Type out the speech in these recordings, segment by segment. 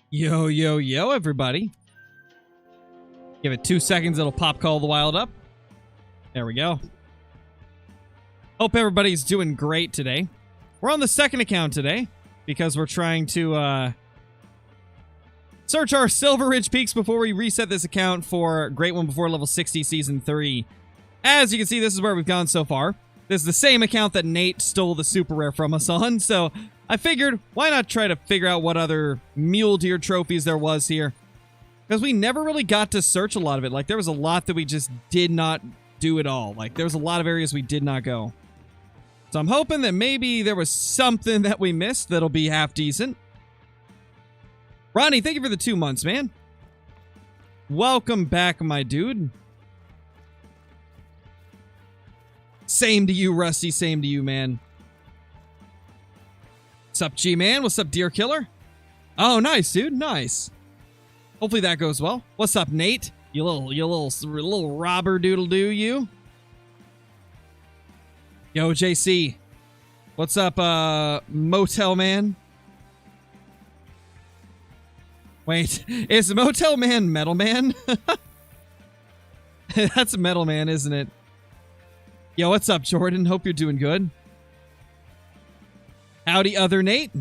Yo, yo, yo, everybody. Give it 2 seconds, it'll pop Call of the Wild up. There we go. Hope everybody's doing great today. We're on the second account today because we're trying to search our Silver Ridge Peaks before we reset this account for Great One Before Level 60 Season 3. As you can see, this is where we've gone so far. This is the same account that Nate stole the super rare from us on, so I figured, why not try to figure out what other mule deer trophies there was here? Because we never really got to search a lot of it. Like, there was a lot that we just did not do at all. Like, there was a lot of areas we did not go. So I'm hoping that maybe there was something that we missed that'll be half decent. Ronnie, thank you for the 2 months, man. Welcome back, my dude. Same to you, Rusty. Same to you, man. What's up, G-Man? What's up, Deer Killer? Oh, nice, dude. Nice. Hopefully that goes well. What's up, Nate? You little robber doodle do, you? Yo, JC. What's up, Motel Man? Wait, is Motel Man Metal Man? That's Metal Man, isn't it? Yo, what's up, Jordan? Hope you're doing good. Howdy, other Nate.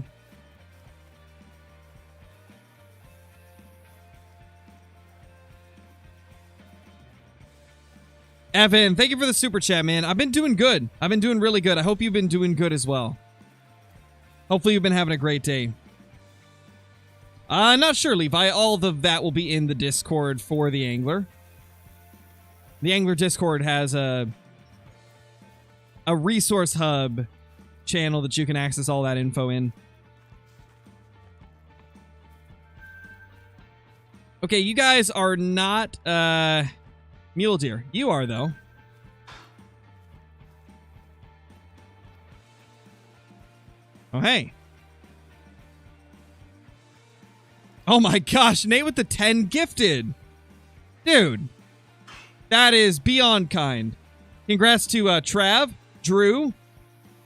Evan, thank you for the super chat, man. I've been doing good. I've been doing really good. I hope you've been doing good as well. Hopefully you've been having a great day. Not sure, Levi. All of that will be in the Discord for the Angler. The Angler Discord has a resource hub channel that you can access all that info in. Okay, you guys are not mule deer. You are, though. Oh, hey. Oh my gosh, Nate with the 10 gifted. Dude, that is beyond kind. Congrats to Trav, Drew,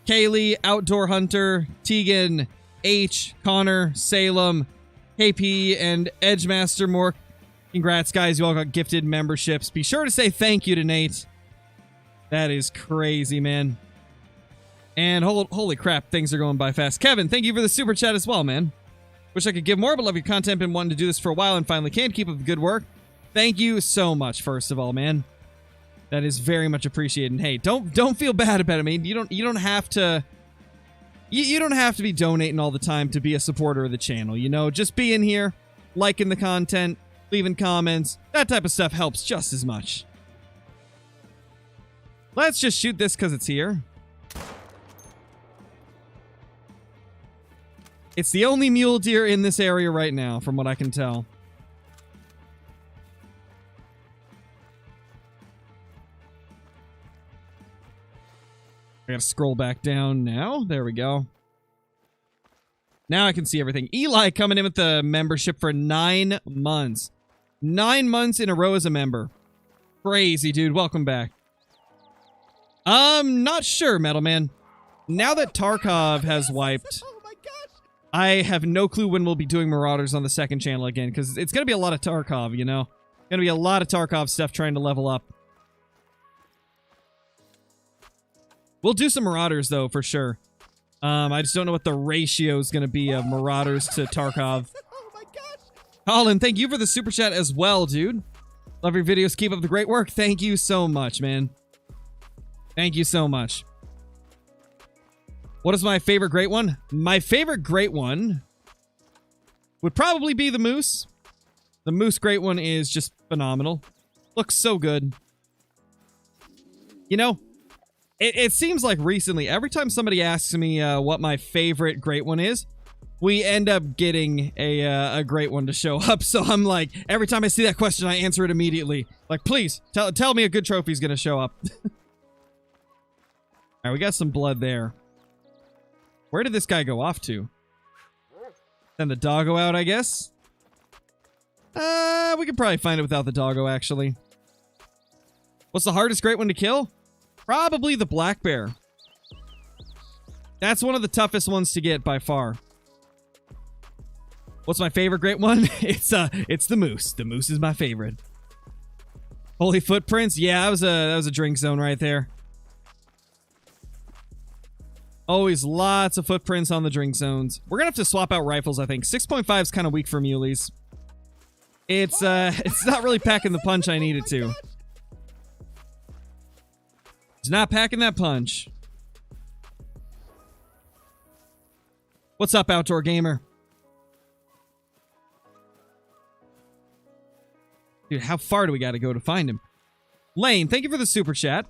Kaylee, Outdoor Hunter, Tegan, H, Connor, Salem, KP, and Edgemaster Mork. Congrats, guys. You all got gifted memberships. Be sure to say thank you to Nate. That is crazy, man. And holy crap, things are going by fast. Kevin, thank you for the super chat as well, man. Wish I could give more, but love your content. Been wanting to do this for a while and finally can. Keep up the good work. Thank you so much, first of all, man. That is very much appreciated. And hey, don't feel bad about it, man. You don't have to you don't have to be donating all the time to be a supporter of the channel, you know? Just being here, liking the content, leaving comments, that type of stuff helps just as much. Let's just shoot this because it's here. It's the only mule deer in this area right now, from what I can tell. I gotta scroll back down now. There we go. Now I can see everything. Eli coming in with the membership for 9 months. 9 months in a row as a member. Crazy, dude. Welcome back. Not sure, Metal Man. Now that Tarkov has wiped, I have no clue when we'll be doing Marauders on the second channel again, because it's going to be a lot of Tarkov, you know? Going to be a lot of Tarkov stuff trying to level up. We'll do some Marauders, though, for sure. I just don't know what the ratio is going to be of Marauders to Tarkov. Oh my gosh! Colin, thank you for the super chat as well, dude. Love your videos. Keep up the great work. Thank you so much, man. Thank you so much. What is my favorite great one? My favorite great one would probably be the Moose. The Moose great one is just phenomenal. Looks so good. You know, it seems like recently, every time somebody asks me what my favorite great one is, we end up getting a great one to show up. So I'm like, every time I see that question, I answer it immediately. Like, please, tell me a good trophy's gonna show up. Alright, we got some blood there. Where did this guy go off to? Send the doggo out, I guess? We could probably find it without the doggo, actually. What's the hardest great one to kill? Probably the black bear. That's one of the toughest ones to get by far. What's my favorite great one? It's the moose. The moose is my favorite. Holy footprints. Yeah, that was a drink zone right there. Always lots of footprints on the drink zones. We're gonna have to swap out rifles, I think. 6.5 is kind of weak for muleys. It's not really packing the punch I need it to. It's not packing that punch. What's up, Outdoor Gamer? Dude, how far do we gotta go to find him? Lane, thank you for the super chat.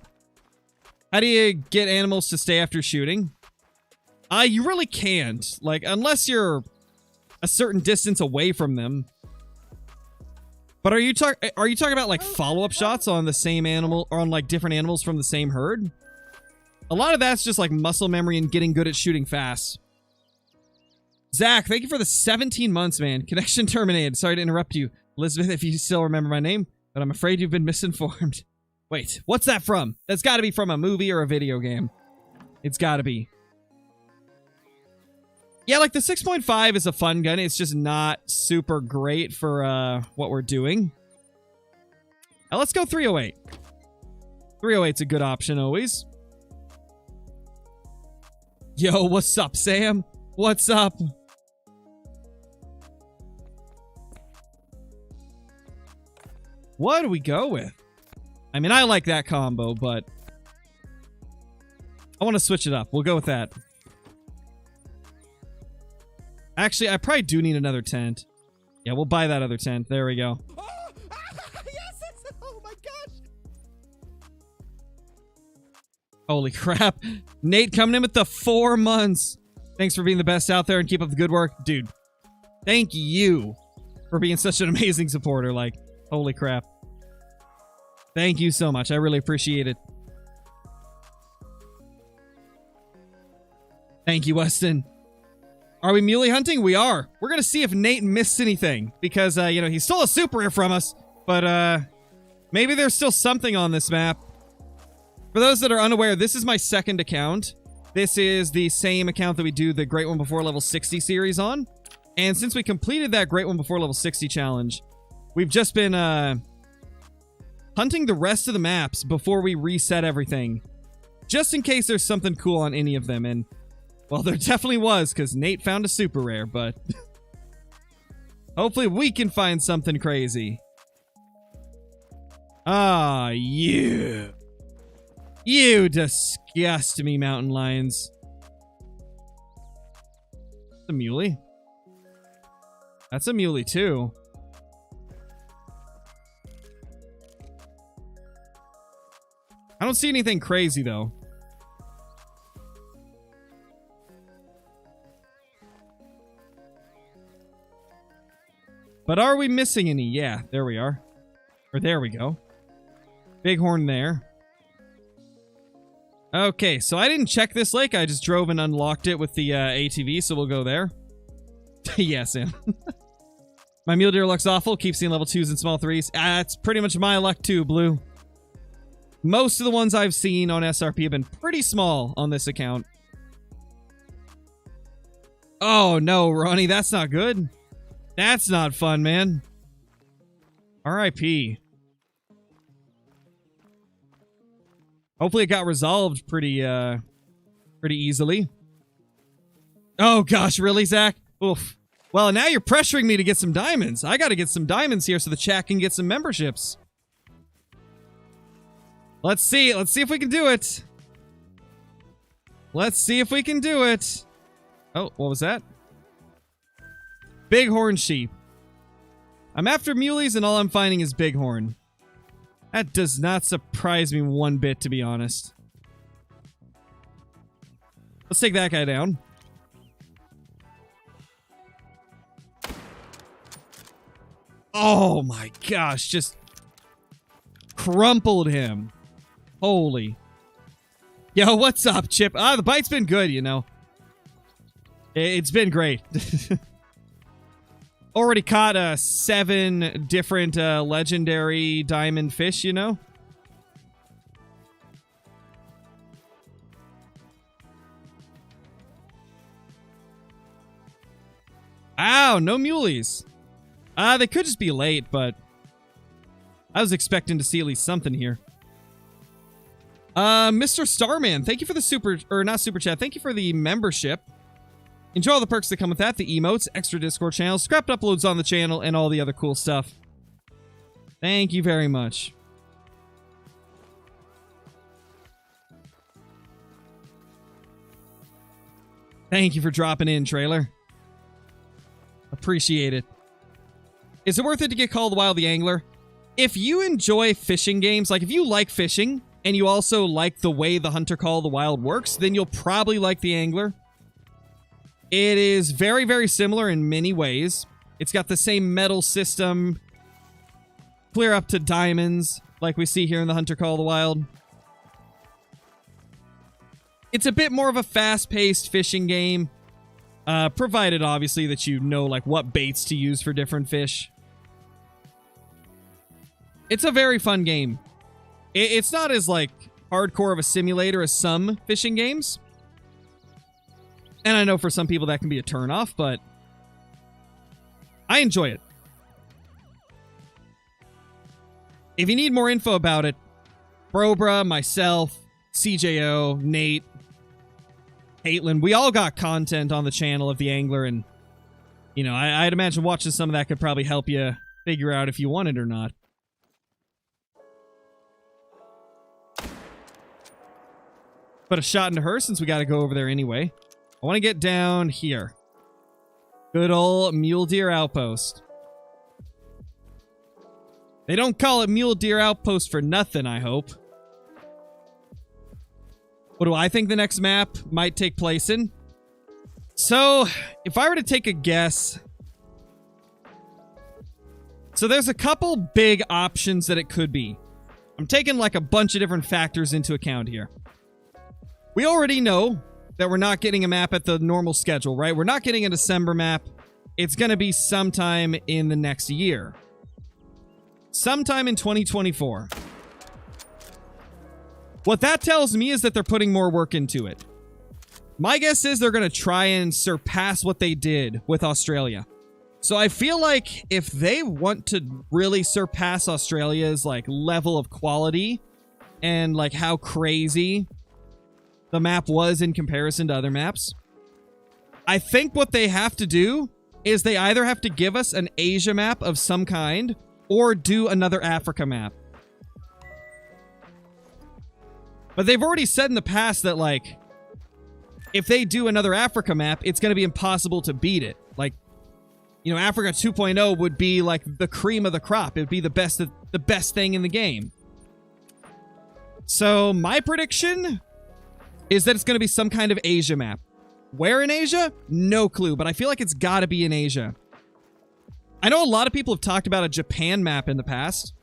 How do you get animals to stay after shooting? You really can't. Like, unless you're a certain distance away from them. But are you talking about, like, follow-up shots on the same animal, or on, like, different animals from the same herd? A lot of that's just, like, muscle memory and getting good at shooting fast. Zach, thank you for the 17 months, man. Connection terminated. Sorry to interrupt you. Elizabeth, if you still remember my name, but I'm afraid you've been misinformed. Wait, what's that from? That's gotta be from a movie or a video game. It's gotta be. Yeah, like the 6.5 is a fun gun. It's just not super great for what we're doing. Now let's go 308. 308's a good option always. Yo, what's up, Sam? What's up? What do we go with? I mean, I like that combo, but I want to switch it up. We'll go with that. Actually, I probably do need another tent. Yeah, we'll buy that other tent. There we go. Oh, yes, oh my gosh. Holy crap. Nate coming in with the 4 months. Thanks for being the best out there and keep up the good work. Dude, thank you for being such an amazing supporter. Like, holy crap. Thank you so much. I really appreciate it. Thank you, Weston. Are we muley hunting? We are. We're going to see if Nate missed anything. Because, you know, he stole a super rare from us. But, maybe there's still something on this map. For those that are unaware, this is my second account. This is the same account that we do the Great One Before Level 60 series on. And since we completed that Great One Before Level 60 challenge, we've just been, hunting the rest of the maps before we reset everything. Just in case there's something cool on any of them. And, well, there definitely was, because Nate found a super rare, but hopefully we can find something crazy. Ah, you. You disgust me, mountain lions. That's a muley. That's a muley, too. I don't see anything crazy, though. But are we missing any? Yeah, there we are. Or there we go. Bighorn there. Okay, so I didn't check this lake. I just drove and unlocked it with the ATV, so we'll go there. Yeah, Sam. My mule deer looks awful. Keep seeing level 2s and small 3s. That's pretty much my luck too, Blue. Most of the ones I've seen on SRP have been pretty small on this account. Oh, no, Ronnie, that's not good. That's not fun, man. R.I.P. Hopefully it got resolved pretty easily. Oh, gosh, really, Zach? Oof. Well, now you're pressuring me to get some diamonds. I gotta get some diamonds here so the chat can get some memberships. Let's see. Let's see if we can do it. Let's see if we can do it. Oh, what was that? Bighorn sheep. I'm after muleys and all I'm finding is bighorn. That does not surprise me one bit, to be honest. Let's take that guy down. Oh my gosh, just crumpled him. Holy. Yo, what's up, Chip? The bite's been good, you know. It's been great. Already caught 7 different legendary diamond fish, you know? Ow! wow, no muleys. They could just be late, but I was expecting to see at least something here. Mr. Starman, thank you for the not super chat. Thank you for the membership. Enjoy all the perks that come with that, the emotes, extra Discord channels, scrapped uploads on the channel, and all the other cool stuff. Thank you very much. Thank you for dropping in, trailer. Appreciate it. Is it worth it to get Call of the Wild the Angler? If you enjoy fishing games, like if you like fishing, and you also like the way the Hunter Call of the Wild works, then you'll probably like the Angler. It is very, very similar in many ways. It's got the same metal system, clear up to diamonds, like we see here in the Hunter Call of the Wild. It's a bit more of a fast-paced fishing game, provided obviously that you know like what baits to use for different fish. It's a very fun game. It's not as like hardcore of a simulator as some fishing games. And I know for some people that can be a turnoff, but I enjoy it. If you need more info about it, Brobra, myself, CJO, Nate, Caitlin, we all got content on the channel of the Angler, and you know, I'd imagine watching some of that could probably help you figure out if you want it or not. But a shot into her since we got to go over there anyway. I want to get down here. Good old Mule Deer Outpost. They don't call it Mule Deer Outpost for nothing, I hope. What do I think the next map might take place in? So, if I were to take a guess... So there's a couple big options that it could be. I'm taking like a bunch of different factors into account here. We already know that we're not getting a map at the normal schedule, right? We're not getting a December map. It's going to be sometime in the next year. Sometime in 2024. What that tells me is that they're putting more work into it. My guess is they're going to try and surpass what they did with Australia. So I feel like if they want to really surpass Australia's like level of quality and like how crazy the map was in comparison to other maps, I think what they have to do is they either have to give us an Asia map of some kind or do another Africa map. But they've already said in the past that, like, if they do another Africa map, it's going to be impossible to beat it. Like, you know, Africa 2.0 would be, like, the cream of the crop. It would be the best thing in the game. So, my prediction is that it's going to be some kind of Asia map. Where in Asia? No clue, but I feel like it's got to be in Asia. I know a lot of people have talked about a Japan map in the past.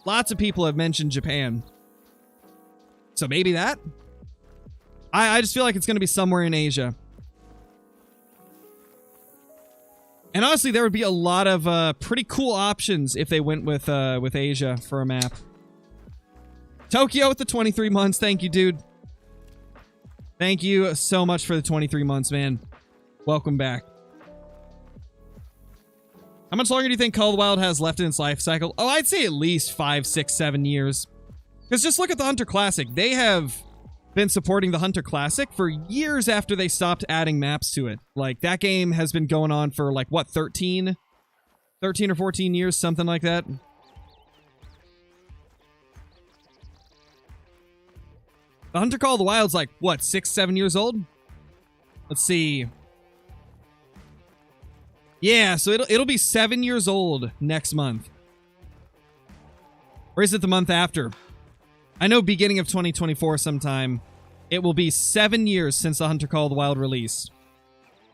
Lots of people have mentioned Japan. So maybe that? I just feel like it's going to be somewhere in Asia. And honestly, there would be a lot of pretty cool options if they went with Asia for a map. Tokyo with the 23 months. Thank you, dude. Thank you so much for the 23 months, man. Welcome back. How much longer do you think Call of the Wild has left in its life cycle? Oh, I'd say at least 5, 6, 7 years. Because just look at the Hunter Classic. They have been supporting the Hunter Classic for years after they stopped adding maps to it. Like, that game has been going on for, like, what, 13 or 14 years? Something like that. The Hunter Call of the Wild's like, what, 6, 7 years old? Let's see. Yeah, so it'll be 7 years old next month. Or is it the month after? I know beginning of 2024 sometime. It will be 7 years since the Hunter Call of the Wild released.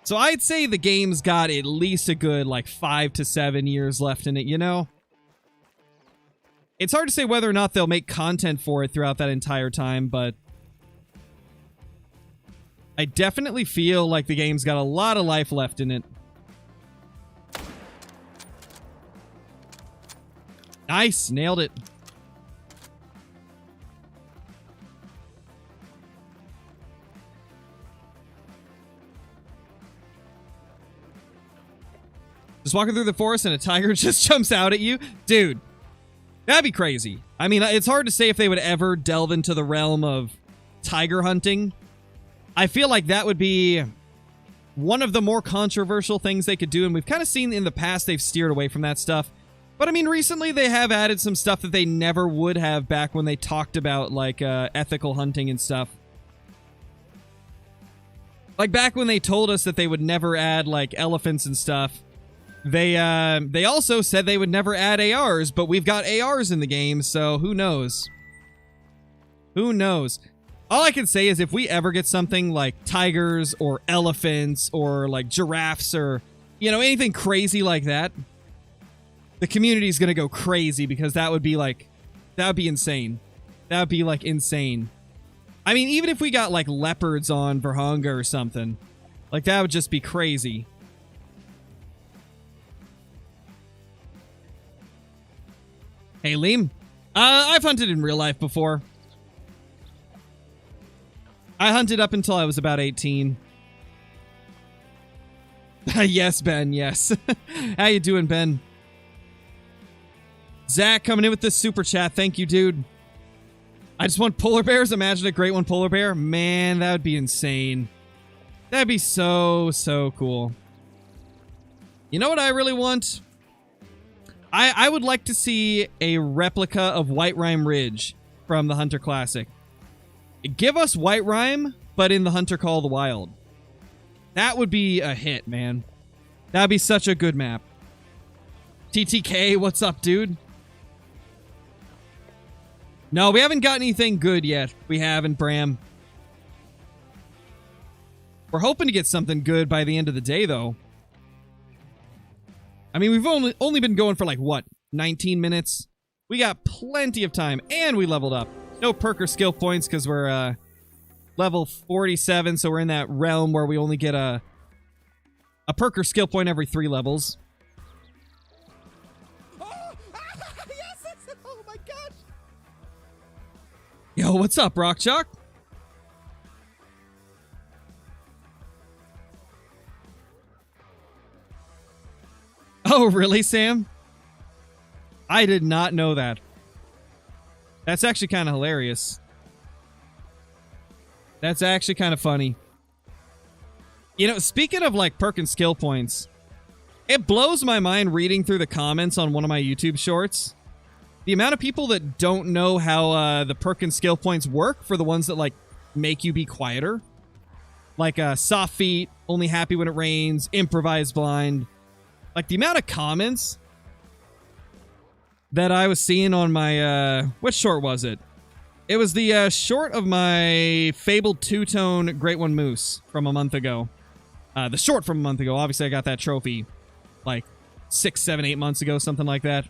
So I'd say the game's got at least a good, like, 5 to 7 years left in it, you know? It's hard to say whether or not they'll make content for it throughout that entire time, but I definitely feel like the game's got a lot of life left in it. Nice, nailed it. Just walking through the forest and a tiger just jumps out at you. Dude, that'd be crazy. I mean, it's hard to say if they would ever delve into the realm of tiger hunting. I feel like that would be one of the more controversial things they could do, and we've kind of seen in the past they've steered away from that stuff. But I mean, recently they have added some stuff that they never would have back when they talked about, like, ethical hunting and stuff. Like, back when they told us that they would never add, like, elephants and stuff, they also said they would never add ARs, but we've got ARs in the game, so who knows? Who knows? All I can say is if we ever get something like tigers or elephants or, like, giraffes or, you know, anything crazy like that, the community's gonna go crazy because that would be, like, that would be insane. That would be, like, insane. I mean, even if we got, like, leopards on Verhonga or something, like, that would just be crazy. Hey, Liam. I've hunted in real life before. I hunted up until I was about 18. Yes, Ben, yes. How you doing, Ben? Zach coming in with this super chat. Thank you, dude. I just want polar bears. Imagine a great one polar bear. Man, that would be insane. That'd be so, so cool. You know what I really want? I would like to see a replica of White Rime Ridge from the Hunter Classic. Give us White Rime, but in the Hunter Call of the Wild. That would be a hit, man. That'd be such a good map. TTK, what's up, dude? No, we haven't got anything good yet. We haven't, Bram. We're hoping to get something good by the end of the day, though. I mean, we've only been going for, like, what, 19 minutes? We got plenty of time, and we leveled up. No perk or skill points, because we're, level 47, so we're in that realm where we only get a perk or skill point every 3 levels. Yes! Oh my gosh! Yo, what's up, Rockchalk? Oh, really, Sam? I did not know that. That's actually kind of hilarious. That's actually kind of funny. You know, speaking of, like, perk and skill points, it blows my mind reading through the comments on one of my YouTube shorts. The amount of people that don't know how the perk and skill points work for the ones that, like, make you be quieter. Like, soft feet, only happy when it rains, improvise blind. Like, the amount of comments that I was seeing on my, which short was it? It was the short of my fabled two-tone Great One Moose from a month ago. The short from a month ago. Obviously, I got that trophy, like, 6, 7, 8 months ago, something like that.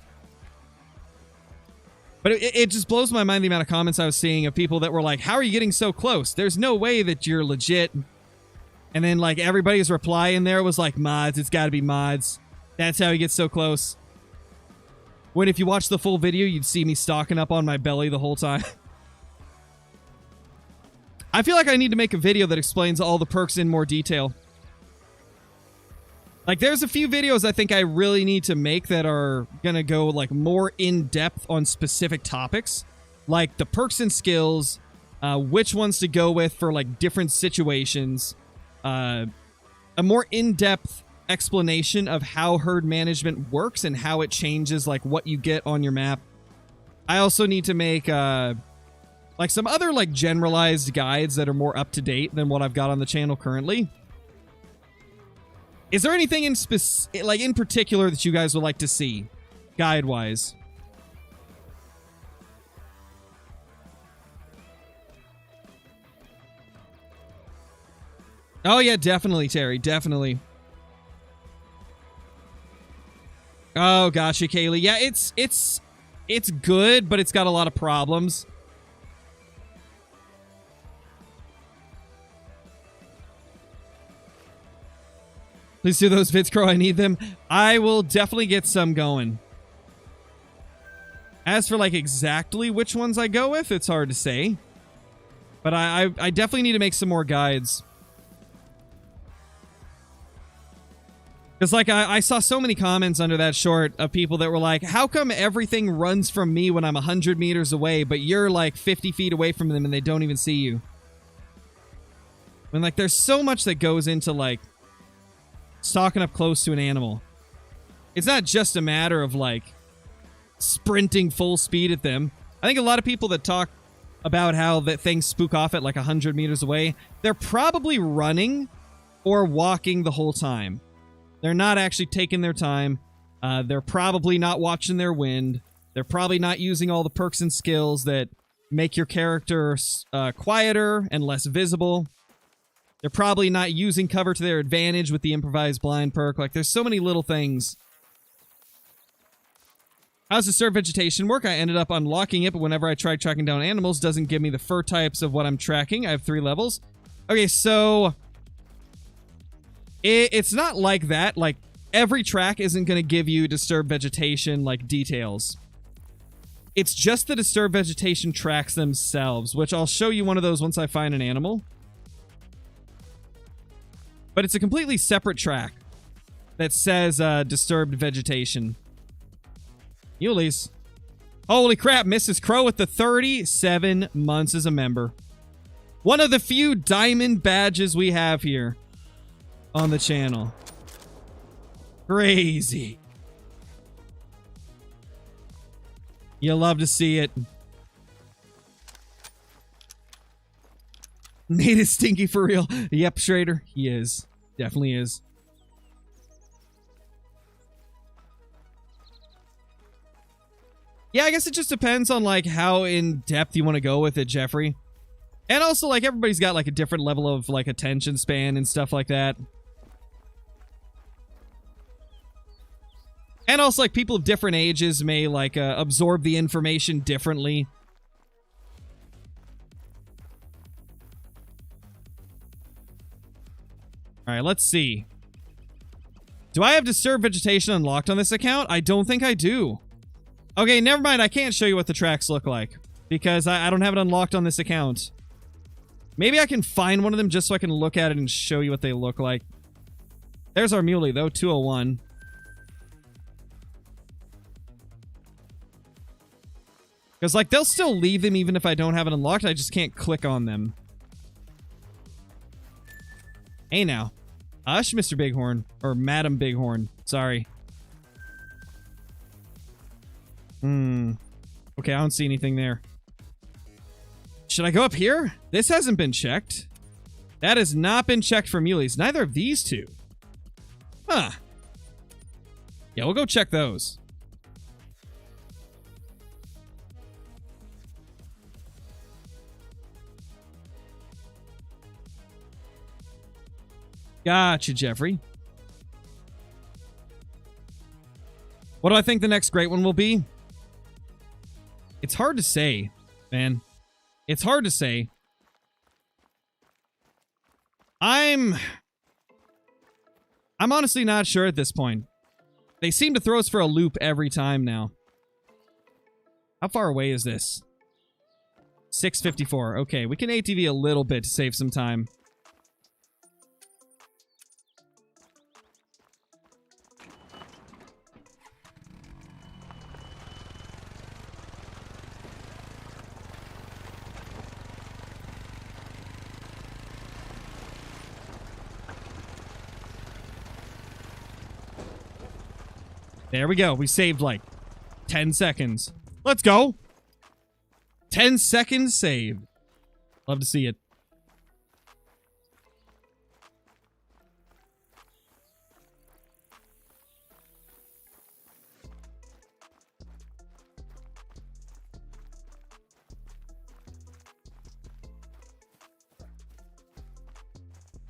But it just blows my mind the amount of comments I was seeing of people that were like, how are you getting so close? There's no way that you're legit. And then, like, everybody's reply in there was like, mods, it's gotta be mods. That's how he gets so close. When if you watch the full video, you'd see me stocking up on my belly the whole time. I feel like I need to make a video that explains all the perks in more detail. Like, there's a few videos I think I really need to make that are gonna go, like, more in-depth on specific topics. Like, the perks and skills, which ones to go with for, like, different situations. A more in-depth explanation of how herd management works and how it changes, like, what you get on your map. I also need to make, like, some other, like, generalized guides that are more up-to-date than what I've got on the channel currently. Is there anything in particular that you guys would like to see, guide-wise? Oh yeah, definitely, Terry, definitely. Oh gotcha, Kaylee. Yeah, it's good, but it's got a lot of problems. Please do those vids, Crow. I need them. I will definitely get some going. As for, like, exactly which ones I go with, it's hard to say. But I definitely need to make some more guides. Because, like, I saw so many comments under that short of people that were like, how come everything runs from me when I'm 100 meters away, but you're, like, 50 feet away from them and they don't even see you? I mean, like, there's so much that goes into, like, stalking up close to an animal. It's not just a matter of, like, sprinting full speed at them. I think a lot of people that talk about how that things spook off at, like, 100 meters away, they're probably running or walking the whole time. They're not actually taking their time. They're probably not watching their wind. They're probably not using all the perks and skills that make your character quieter and less visible. They're probably not using cover to their advantage with the improvised blind perk. Like, there's so many little things. How's Disturb Vegetation work? I ended up unlocking it, but whenever I try tracking down animals, it doesn't give me the fur types of what I'm tracking. I have 3 levels. Okay, so it's not like that. Like, every track isn't going to give you Disturb Vegetation, like, details. It's just the Disturb Vegetation tracks themselves, which I'll show you one of those once I find an animal. But it's a completely separate track that says Disturbed Vegetation. Yuli's. Holy crap, Mrs. Crow with the 37 months as a member. One of the few diamond badges we have here on the channel. Crazy. You'll love to see it. Nate is stinky for real. Yep, Schrader. He is. Definitely is. Yeah, I guess it just depends on, like, how in-depth you want to go with it, Jeffrey. And also, like, everybody's got, like, a different level of, like, attention span and stuff like that. And also, like, people of different ages may, like, absorb the information differently. Alright, let's see. Do I have Disturb Vegetation unlocked on this account? I don't think I do. Okay, never mind. I can't show you what the tracks look like. Because I don't have it unlocked on this account. Maybe I can find one of them just so I can look at it and show you what they look like. There's our muley, though. 201. Because, like, they'll still leave them even if I don't have it unlocked. I just can't click on them. Hey, now. Hush, Mr. Bighorn. Or Madam Bighorn. Sorry. Okay, I don't see anything there. Should I go up here? This hasn't been checked. That has not been checked for muleys. Neither of these two. Huh. Yeah, we'll go check those. Gotcha, Jeffrey. What do I think the next great one will be? It's hard to say, man. It's hard to say. I'm honestly not sure at this point. They seem to throw us for a loop every time now. How far away is this? 654. Okay, we can ATV a little bit to save some time. There we go. We saved, like, 10 seconds. Let's go. 10 seconds saved. Love to see it.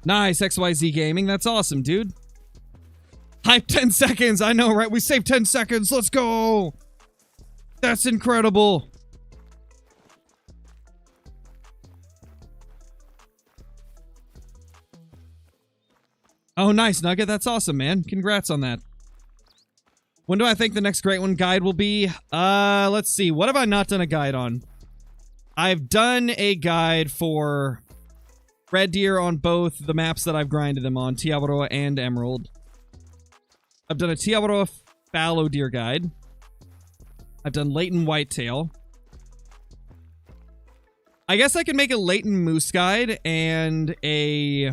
Nice, XYZ Gaming. That's awesome, dude. Hype 10 seconds. I know, right? We saved 10 seconds. Let's go. That's incredible. Oh, nice, Nugget. That's awesome, man. Congrats on that. When do I think the next great one guide will be? Let's see. What have I not done a guide on? I've done a guide for Red Deer on both the maps that I've grinded them on, Tiawaroa and Emerald. I've done a Tiawaroa fallow deer guide. I've done Leighton whitetail. I guess I could make a Leighton moose guide and a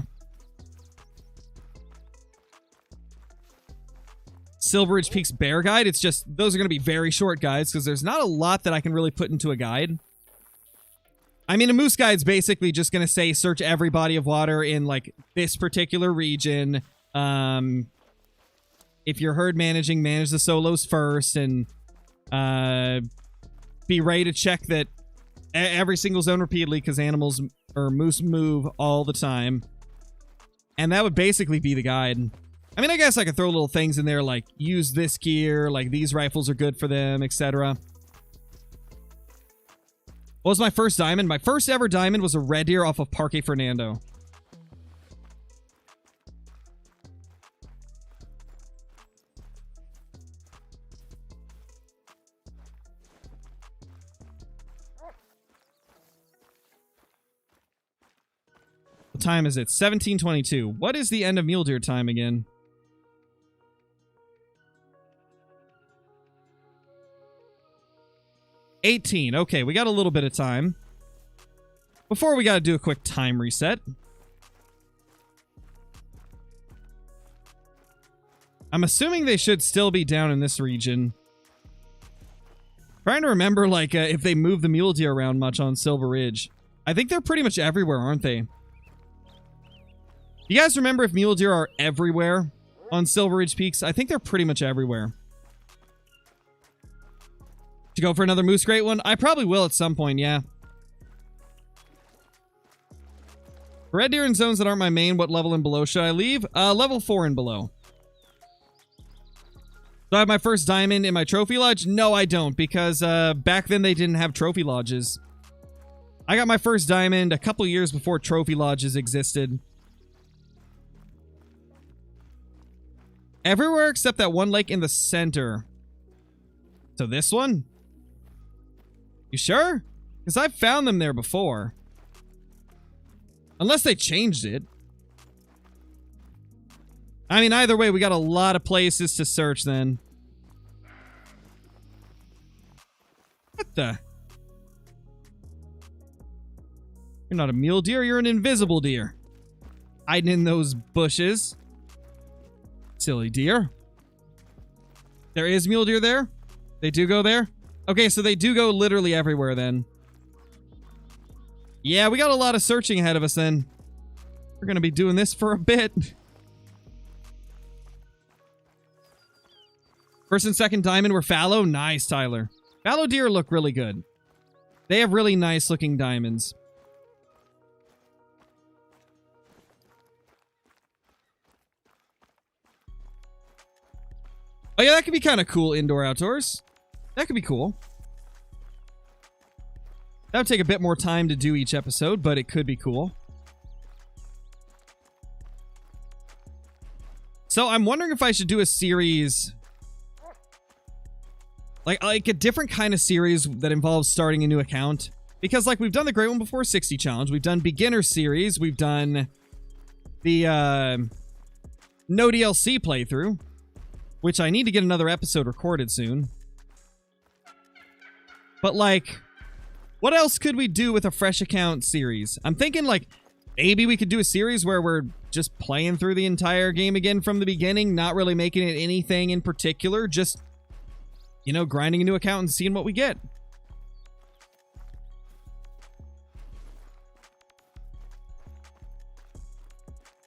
Silver Ridge Peaks bear guide. It's just, those are going to be very short guides because there's not a lot that I can really put into a guide. I mean, a moose guide's basically just going to say search every body of water in, like, this particular region. If you're herd managing, manage the solos first, and be ready to check that every single zone repeatedly because animals or moose move all the time. And that would basically be the guide. I mean, I guess I could throw little things in there like use this gear, like these rifles are good for them, etc. What was my first diamond? My first ever diamond was a red deer off of Parque Fernando. What time is it? 17:22. What is the end of mule deer time again? $18. Okay, we got a little bit of time. Before we got to do a quick time reset. I'm assuming they should still be down in this region. Trying to remember, like, if they move the mule deer around much on Silver Ridge. I think they're pretty much everywhere, aren't they? You guys remember if mule deer are everywhere on Silver Ridge Peaks? I think they're pretty much everywhere. To go for another moose great one? I probably will at some point, yeah. Red deer in zones that aren't my main, what level and below should I leave? Level 4 and below. Do I have my first diamond in my trophy lodge? No, I don't, because back then they didn't have trophy lodges. I got my first diamond a couple years before trophy lodges existed. Everywhere except that one lake in the center. So this one? You sure? Because I've found them there before. Unless they changed it. I mean, either way, we got a lot of places to search then. What the? You're not a mule deer, you're an invisible deer. Hiding in those bushes. Silly deer. There is mule deer there? They do go there? Okay, so they do go literally everywhere then. Yeah, we got a lot of searching ahead of us then. We're going to be doing this for a bit. First and second diamond were fallow. Nice, Tyler. Fallow deer look really good. They have really nice looking diamonds. Oh yeah, that could be kind of cool indoor outdoors. That could be cool. That would take a bit more time to do each episode, but it could be cool. So I'm wondering if I should do a series, like a different kind of series that involves starting a new account. Because like we've done the Great One Before 60 challenge, we've done beginner series, we've done the no DLC playthrough, which I need to get another episode recorded soon. But like, what else could we do with a fresh account series? I'm thinking like maybe we could do a series where we're just playing through the entire game again from the beginning, not really making it anything in particular, just, you know, grinding a new account and seeing what we get.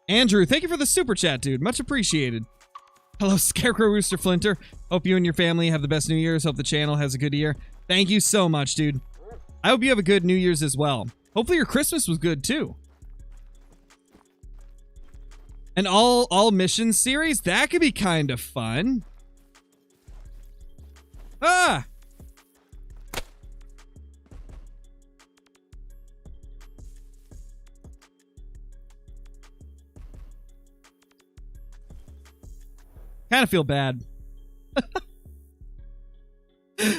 Andrew, thank you for the super chat, dude. Much appreciated. Hello, Scarecrow Rooster Flinter. Hope you and your family have the best New Year's. Hope the channel has a good year. Thank you so much, dude. I hope you have a good New Year's as well. Hopefully your Christmas was good, too. An all missions series? That could be kind of fun. Ah! Kind of feel bad.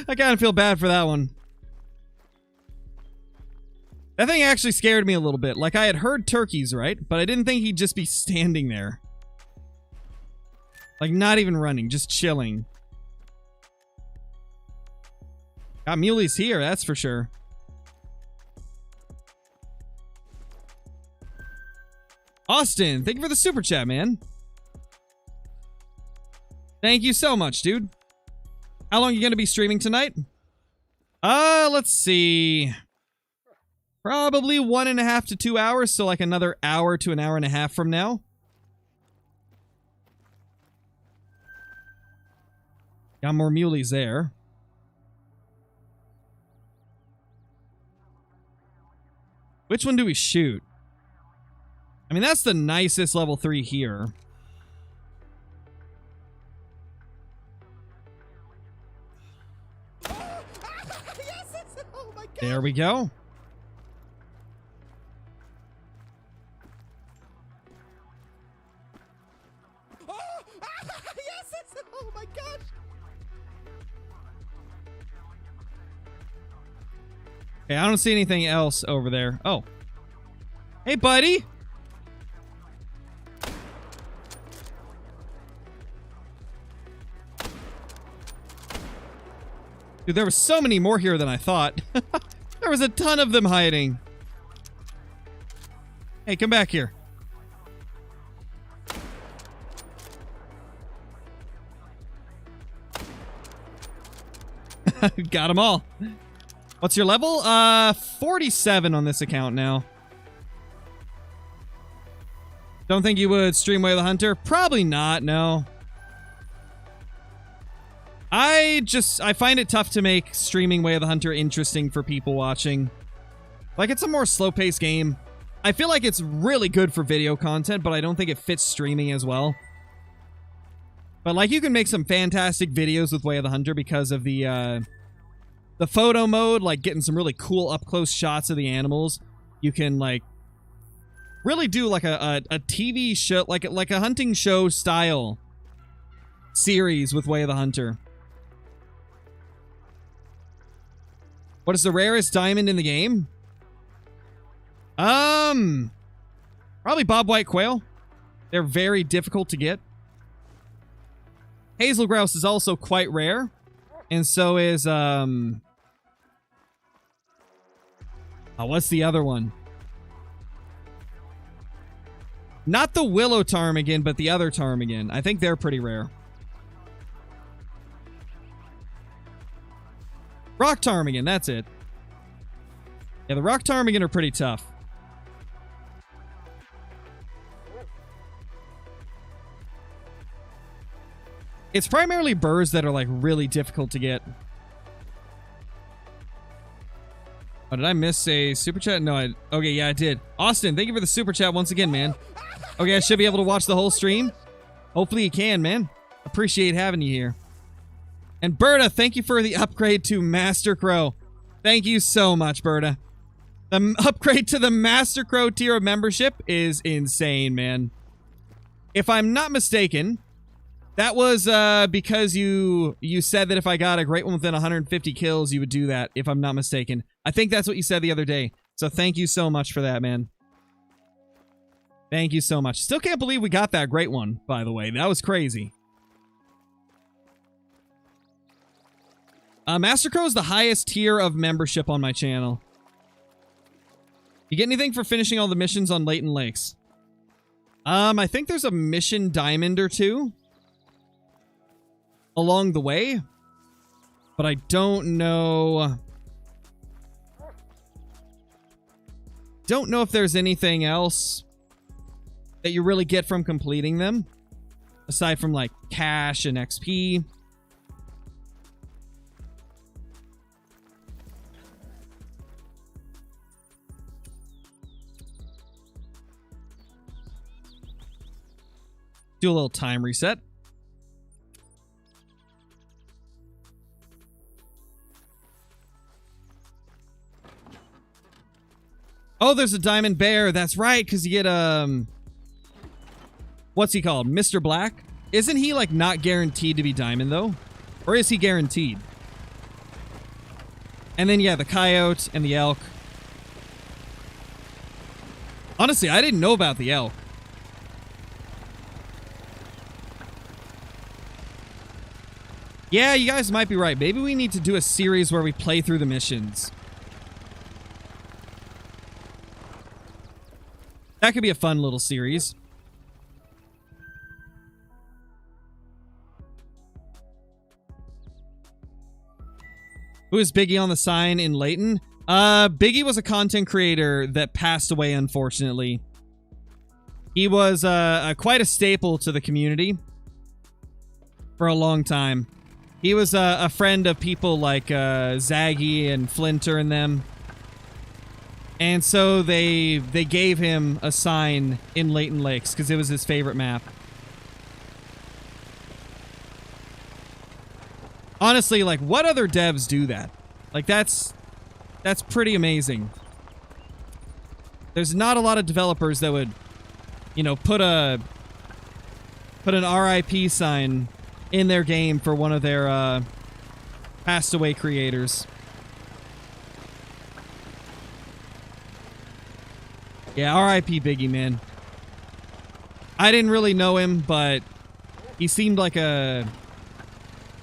I kind of feel bad for that one. That thing actually scared me a little bit. Like, I had heard turkeys, right? But I didn't think he'd just be standing there. Like, not even running, just chilling. Got muleys here, that's for sure. Austin, thank you for the super chat, man. Thank you so much, dude. How long are you going to be streaming tonight? Let's see. Probably 1.5 to 2 hours, so like another hour to an hour and a half from now. Got more muleys there. Which one do we shoot? I mean, that's the nicest level 3 here. Oh my God. There we go. Yes. Oh my gosh. Okay, I don't see anything else over there. Oh. Hey, buddy. Dude, there were so many more here than I thought. There was a ton of them hiding. Hey, come back here. Got them all. What's your level? 47 on this account now. Don't think you would stream Way of the Hunter? Probably not, no. I find it tough to make streaming Way of the Hunter interesting for people watching. Like, it's a more slow-paced game. I feel like it's really good for video content, but I don't think it fits streaming as well. But, like, you can make some fantastic videos with Way of the Hunter because of the photo mode, like getting some really cool up-close shots of the animals. You can, like, really do, like, a TV show, like a hunting show style series with Way of the Hunter. What is the rarest diamond in the game? Probably Bob White Quail. They're very difficult to get. Hazel grouse is also quite rare. And so is, oh, what's the other one? Not the willow ptarmigan, but the other ptarmigan. I think they're pretty rare. Rock ptarmigan, that's it. Yeah, the rock ptarmigan are pretty tough. It's primarily birds that are, like, really difficult to get. Oh, did I miss a super chat? No, okay, yeah, I did. Austin, thank you for the super chat once again, man. Okay, I should be able to watch the whole stream. Hopefully you can, man. Appreciate having you here. And Berta, thank you for the upgrade to Master Crow. Thank you so much, Berta. The upgrade to the Master Crow tier of membership is insane, man. If I'm not mistaken, that was because you said that if I got a great one within 150 kills, you would do that, if I'm not mistaken. I think that's what you said the other day. So thank you so much for that, man. Thank you so much. Still can't believe we got that great one, by the way. That was crazy. Master Crow is the highest tier of membership on my channel. You get anything for finishing all the missions on Leighton Lakes? I think there's a mission diamond or two along the way, but I don't know. Don't know if there's anything else that you really get from completing them, aside from, like, cash and XP. Do a little time reset. Oh, there's a diamond bear. That's right, because you get, what's he called? Mr. Black? Isn't he, like, not guaranteed to be diamond, though? Or is he guaranteed? And then, yeah, the coyote and the elk. Honestly, I didn't know about the elk. Yeah, you guys might be right. Maybe we need to do a series where we play through the missions. That could be a fun little series. Who is Biggie on the sign in Layton? Biggie was a content creator that passed away, unfortunately. He was quite a staple to the community for a long time. He was a friend of people like Zaggy and Flinter and them. And so they gave him a sign in Layton Lakes because it was his favorite map. Honestly, like, what other devs do that? Like, that's pretty amazing. There's not a lot of developers that would, you know, put an RIP sign in their game for one of their passed away creators. Yeah, RIP Biggie, man. I didn't really know him, but he seemed like a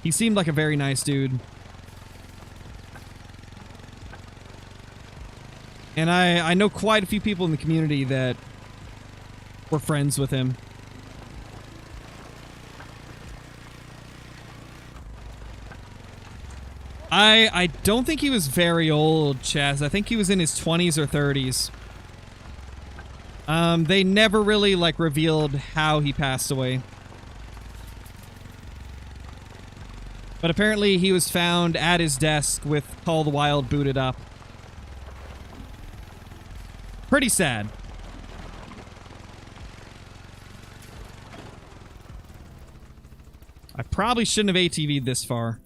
very nice dude. And I know quite a few people in the community that were friends with him. I don't think he was very old, Chaz. I think he was in his 20s or 30s. They never really, like, revealed how he passed away. But apparently he was found at his desk with Call of the Wild booted up. Pretty sad. I probably shouldn't have ATV'd this far.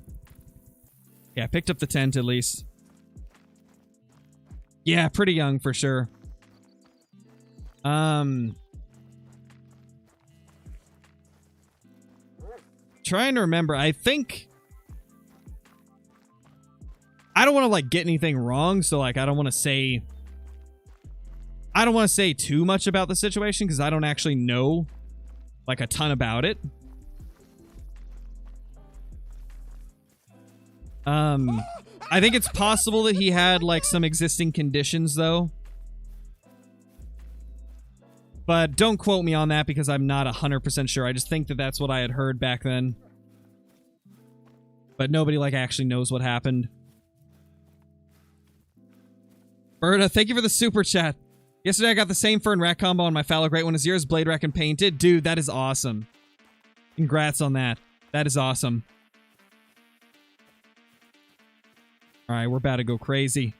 Yeah, I picked up the tent at least. Yeah, pretty young for sure. Trying to remember. I think I don't want to like get anything wrong, so like I don't want to say too much about the situation because I don't actually know like a ton about it. I think it's possible that he had like some existing conditions though. But don't quote me on that because I'm not 100% sure. I just think that that's what I had heard back then. But nobody like actually knows what happened. Berta, thank you for the super chat. Yesterday I got the same Fern Rack combo on my Fallow Great One as yours, Blade Rack and Painted. Dude, that is awesome. Congrats on that. That is awesome. Alright, we're about to go crazy.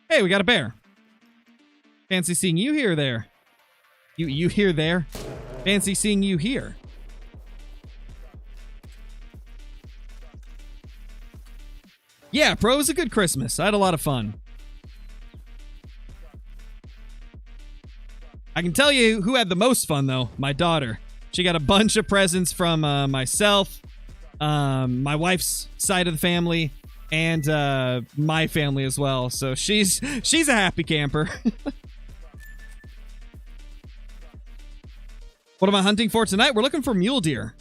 Hey, we got a bear. Fancy seeing you here there. You here there? Fancy seeing you here. Yeah, bro, it was a good Christmas. I had a lot of fun. I can tell you who had the most fun, though. My daughter. She got a bunch of presents from myself, my wife's side of the family, and my family as well. So she's a happy camper. What am I hunting for tonight? We're looking for mule deer.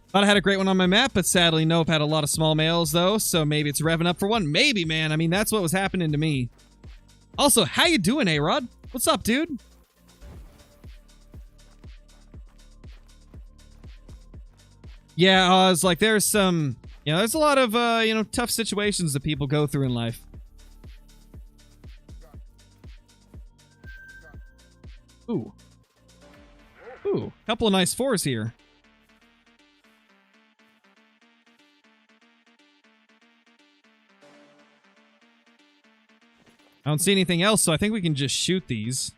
Thought I had a great one on my map, but sadly, nope. Had a lot of small males, though, so maybe it's revving up for one. Maybe, man. I mean, that's what was happening to me. Also, how you doing, A-Rod? What's up, dude? Yeah, I was like, there's some... You know, there's a lot of, you know, tough situations that people go through in life. Ooh. Ooh, couple of nice fours here. I don't see anything else, so I think we can just shoot these.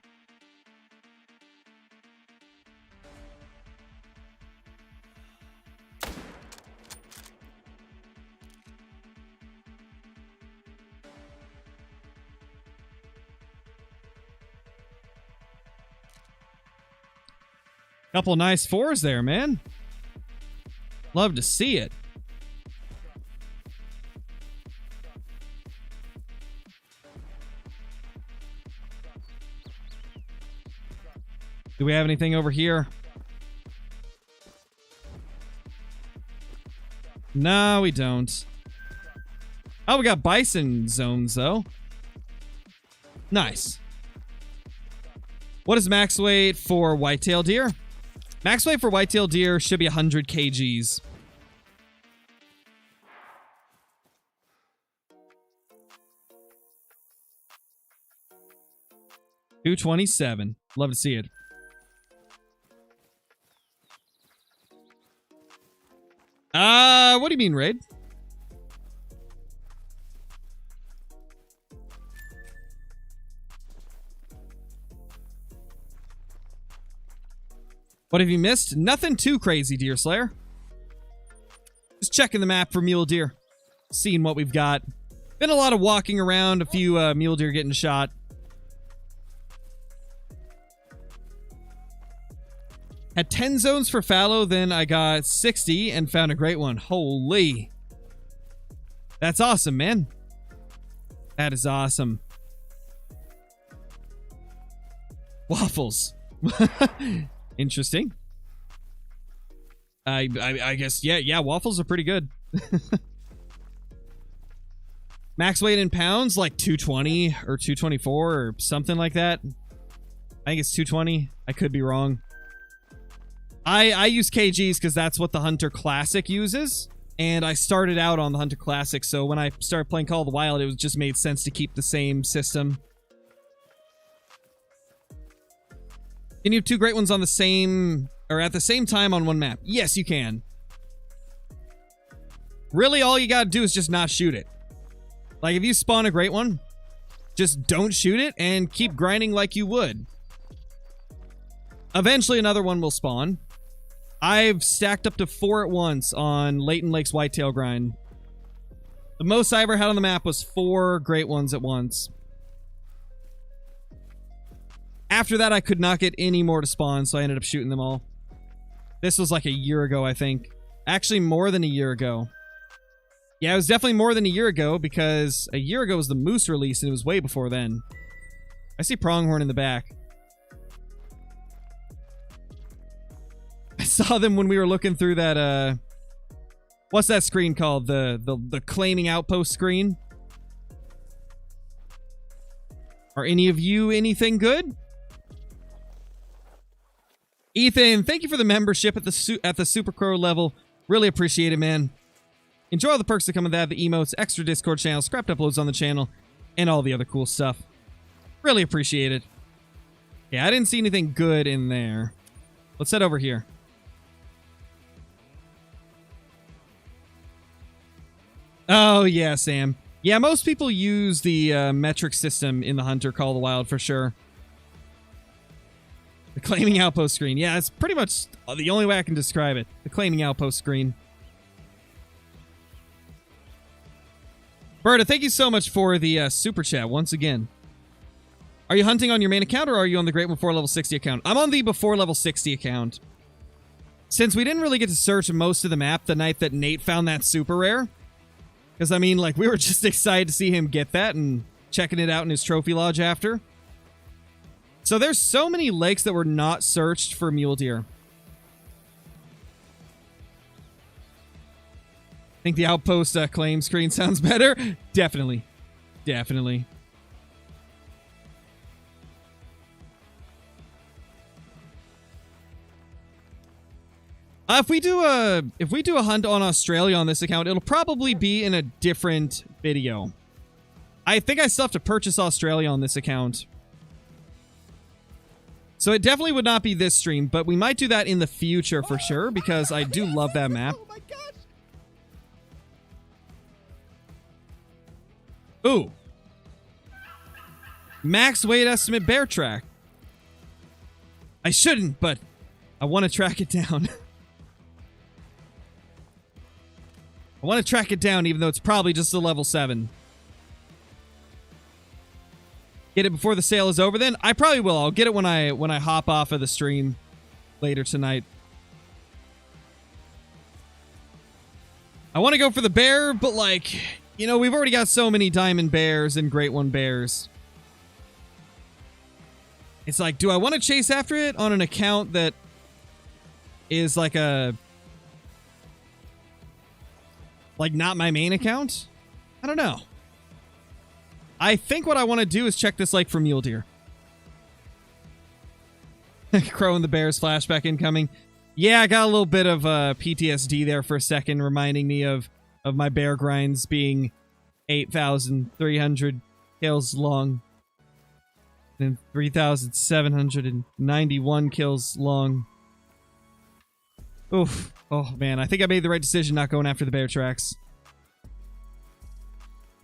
Couple nice fours there, man. Love to see it. Do we have anything over here? No, we don't. Oh, we got bison zones, though. Nice. What is max weight for whitetail deer? Max weight for whitetail deer should be 100 kgs. $227. Love to see it. What do you mean, Raid? What have you missed? Nothing too crazy, Deer Slayer. Just checking the map for mule deer. Seeing what we've got. Been a lot of walking around, a few mule deer getting shot. Had 10 zones for fallow, then I got 60 and found a great one. Holy. That's awesome, man. That is awesome. Waffles. Interesting. I guess, yeah, waffles are pretty good. Max weight in pounds, like 220 or 224 or something like that. I think it's 220. I could be wrong. I use kgs because that's what the Hunter Classic uses. And I started out on the Hunter Classic, so when I started playing Call of the Wild, it was just made sense to keep the same system. Can you have two great ones on the same, or at the same time on one map? Yes, you can. Really, all you gotta do is just not shoot it. Like, if you spawn a great one, just don't shoot it and keep grinding like you would. Eventually, another one will spawn. I've stacked up to 4 at once on Leighton Lake's whitetail grind. The most I ever had on the map was 4 great ones at once. After that, I could not get any more to spawn, so I ended up shooting them all. This was like a year ago, I think. Actually, more than a year ago. Yeah, it was definitely more than a year ago, because a year ago was the Moose release, and it was way before then. I see pronghorn in the back. I saw them when we were looking through that, what's that screen called? The claiming outpost screen? Are any of you anything good? Ethan, thank you for the membership at the Super Crow level. Really appreciate it, man. Enjoy all the perks that come with that, the emotes, extra Discord channel, scrapped uploads on the channel, and all the other cool stuff. Really appreciate it. Yeah, I didn't see anything good in there. Let's head over here. Oh, yeah, Sam. Yeah, most people use the metric system in the Hunter Call of the Wild for sure. The claiming outpost screen. Yeah, it's pretty much the only way I can describe it. The claiming outpost screen. Berta, thank you so much for the super chat once again. Are you hunting on your main account or are you on the Great Before Level 60 account? I'm on the Before Level 60 account. Since we didn't really get to search most of the map the night that Nate found that super rare. Because, I mean, like, we were just excited to see him get that and checking it out in his trophy lodge after. So there's so many lakes that were not searched for mule deer. Think the outpost claim screen sounds better? Definitely. Definitely. If we do a hunt on Australia on this account, it'll probably be in a different video. I think I still have to purchase Australia on this account. So it definitely would not be this stream, but we might do that in the future for sure, because I do love that map. Oh my gosh! Ooh. Max weight estimate bear track. I shouldn't, but I want to track it down. I want to track it down, even though it's probably just a level 7. Get it before the sale is over then? I probably will. I'll get it when I hop off of the stream later tonight. I want to go for the bear, but like, you know, we've already got so many diamond bears and great one bears. It's like, do I want to chase after it on an account that is like not my main account? I don't know. I think what I want to do is check this lake for mule deer. Crow and the Bears flashback incoming. Yeah, I got a little bit of PTSD there for a second, reminding me of my bear grinds being 8,300 kills long and 3,791 kills long. Oof. Oh, man. I think I made the right decision not going after the bear tracks.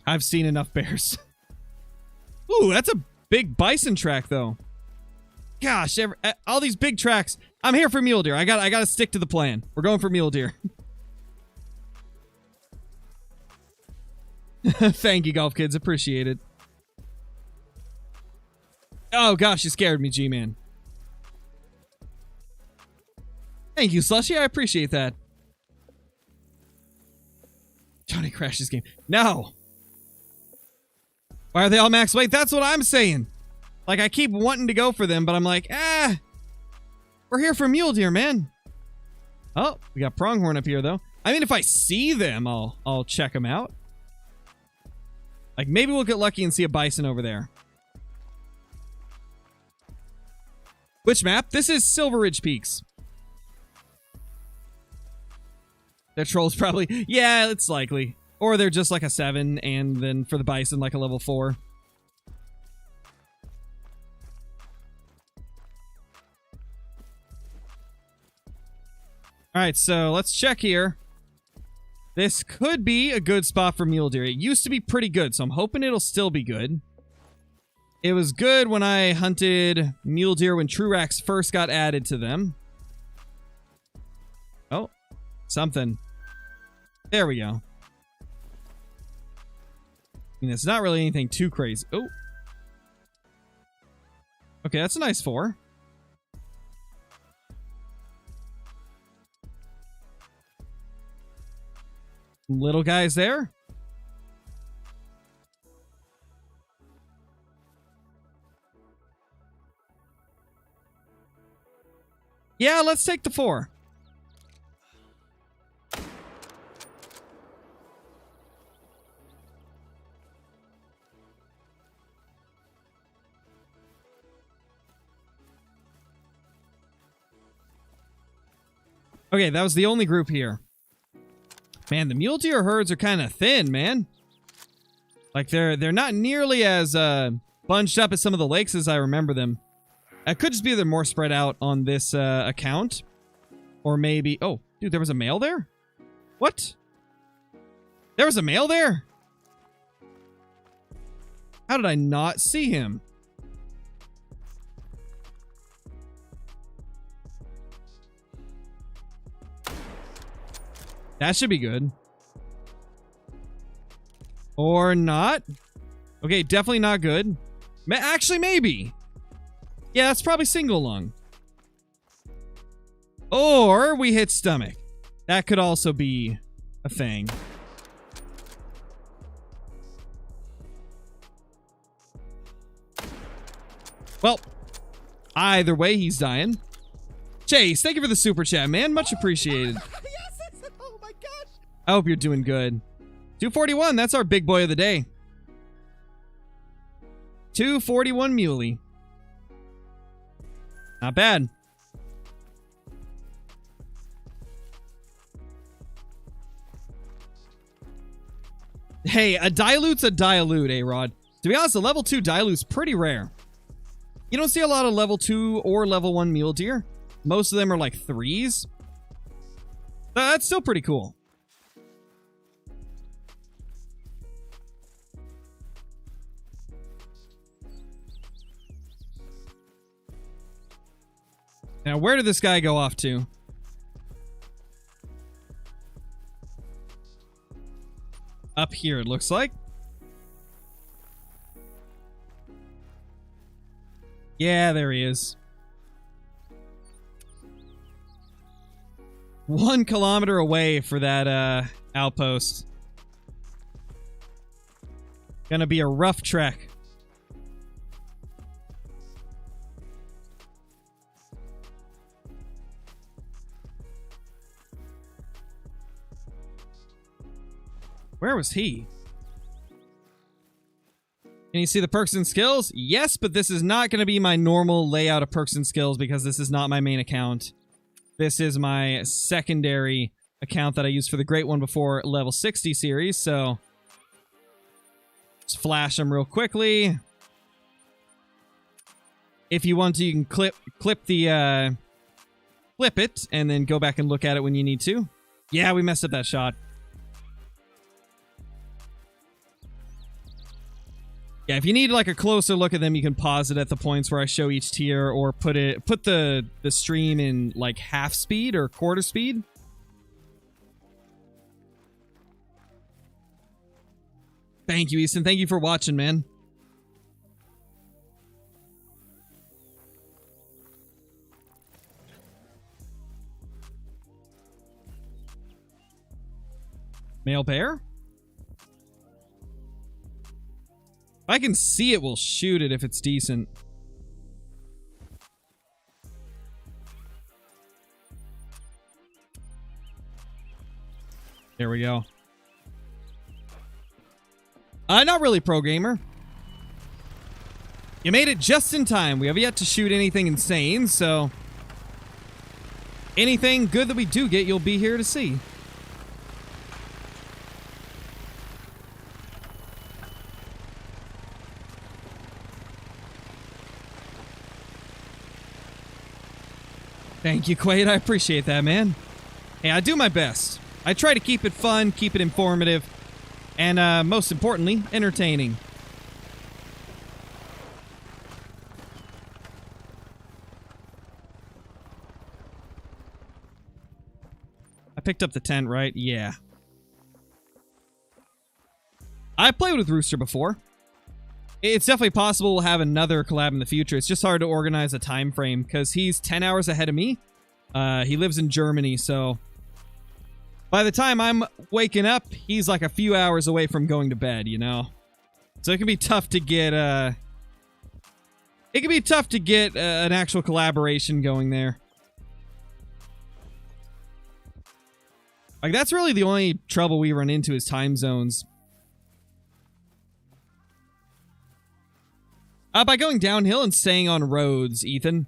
I've seen enough bears. Ooh, that's a big bison track, though. Gosh, all these big tracks. I'm here for mule deer. I got to stick to the plan. We're going for mule deer. Thank you, Golf Kids. Appreciate it. Oh, gosh, you scared me, G-Man. Thank you, Slushy. I appreciate that. Johnny crashed this game. No. Why are they all max weight? That's what I'm saying. Like, I keep wanting to go for them, but I'm like, we're here for mule deer, man. Oh, we got pronghorn up here, though. I mean, if I see them, I'll check them out. Like, maybe we'll get lucky and see a bison over there. Which map? This is Silver Ridge Peaks. Their trolls probably... Yeah, it's likely. Or they're just like a 7, and then for the bison, like a level 4. Alright, so let's check here. This could be a good spot for mule deer. It used to be pretty good, so I'm hoping it'll still be good. It was good when I hunted mule deer when True Racks first got added to them. Oh, something. There we go. I mean, it's not really anything too crazy. Oh. Okay, that's a nice 4. Little guys there. Yeah, let's take the 4. Okay, that was the only group here. Man, the mule deer herds are kind of thin, man. Like, they're not nearly as bunched up as some of the lakes as I remember them. It could just be they're more spread out on this account. Or maybe... Oh, dude, there was a male there? What? There was a male there? How did I not see him? That should be good. Or not. Okay, definitely not good. Actually, maybe. Yeah, that's probably single lung. Or we hit stomach. That could also be a thing. Well, either way, he's dying. Chase, thank you for the super chat, man. Much appreciated. Oh my gosh. I hope you're doing good. 241, that's our big boy of the day. 241 muley. Not bad. Hey, a dilute's a dilute, A-Rod. To be honest, a level 2 dilute's pretty rare. You don't see a lot of level 2 or level 1 mule deer. Most of them are like 3s. That's still pretty cool. Now, where did this guy go off to? Up here, it looks like. Yeah, there he is. 1 kilometer away for that outpost. Gonna be a rough trek. Where was he? Can you see the perks and skills? Yes, but this is not going to be my normal layout of perks and skills because this is not my main account. This is my secondary account that I used for the Great One Before level 60 series, so let's flash them real quickly. If you want to, you can clip it and then go back and look at it when you need to. Yeah, we messed up that shot. Yeah, if you need like a closer look at them, you can pause it at the points where I show each tier, or put the stream in like half speed or quarter speed. Thank you, Easton. Thank you for watching, man. Male bear? If I can see it, we'll shoot it if it's decent. There we go. Not really, pro gamer. You made it just in time. We have yet to shoot anything insane, so anything good that we do get, you'll be here to see. Thank you, Quaid. I appreciate that, man. Hey, I do my best. I try to keep it fun, keep it informative, and most importantly, entertaining. I picked up the tent, right? Yeah. I played with Rooster before. It's definitely possible we'll have another collab in the future. It's just hard to organize a time frame because he's 10 hours ahead of me. He lives in Germany, so by the time I'm waking up, he's like a few hours away from going to bed, you know? So it can be tough to get, an actual collaboration going there. Like, that's really the only trouble we run into is time zones. By going downhill and staying on roads, Ethan.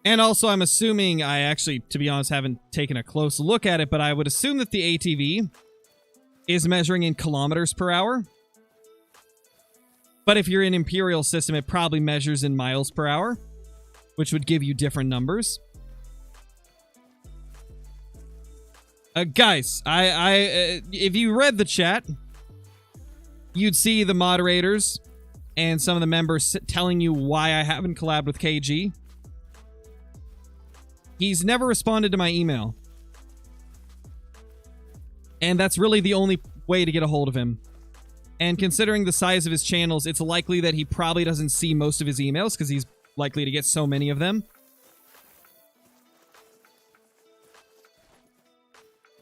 And also, I'm assuming, I actually, to be honest, haven't taken a close look at it, but I would assume that the ATV is measuring in kilometers per hour. But if you're in Imperial system, it probably measures in miles per hour, which would give you different numbers. Guys, if you read the chat, you'd see the moderators and some of the members telling you why I haven't collabed with KG. He's never responded to my email. And that's really the only way to get a hold of him. And considering the size of his channels, it's likely that he probably doesn't see most of his emails because he's likely to get so many of them.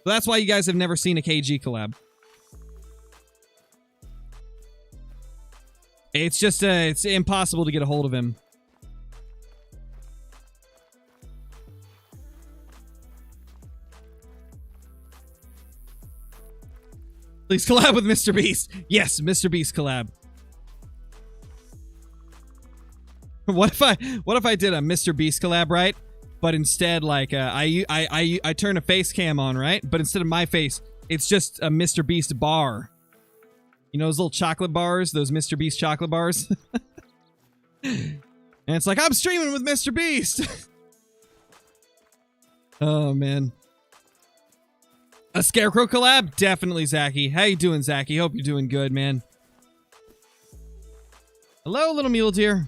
So that's why you guys have never seen a KG collab. It's just, it's impossible to get a hold of him. Please collab with Mr. Beast. Yes, Mr. Beast collab. What if I did a Mr. Beast collab, right? But instead, like, I turn a face cam on, right? But instead of my face, it's just a Mr. Beast bar. You know those little chocolate bars? Those Mr. Beast chocolate bars? And it's like, I'm streaming with Mr. Beast! Oh, man. A Scarecrow collab? Definitely, Zachy. How you doing, Zachy? Hope you're doing good, man. Hello, little mule deer.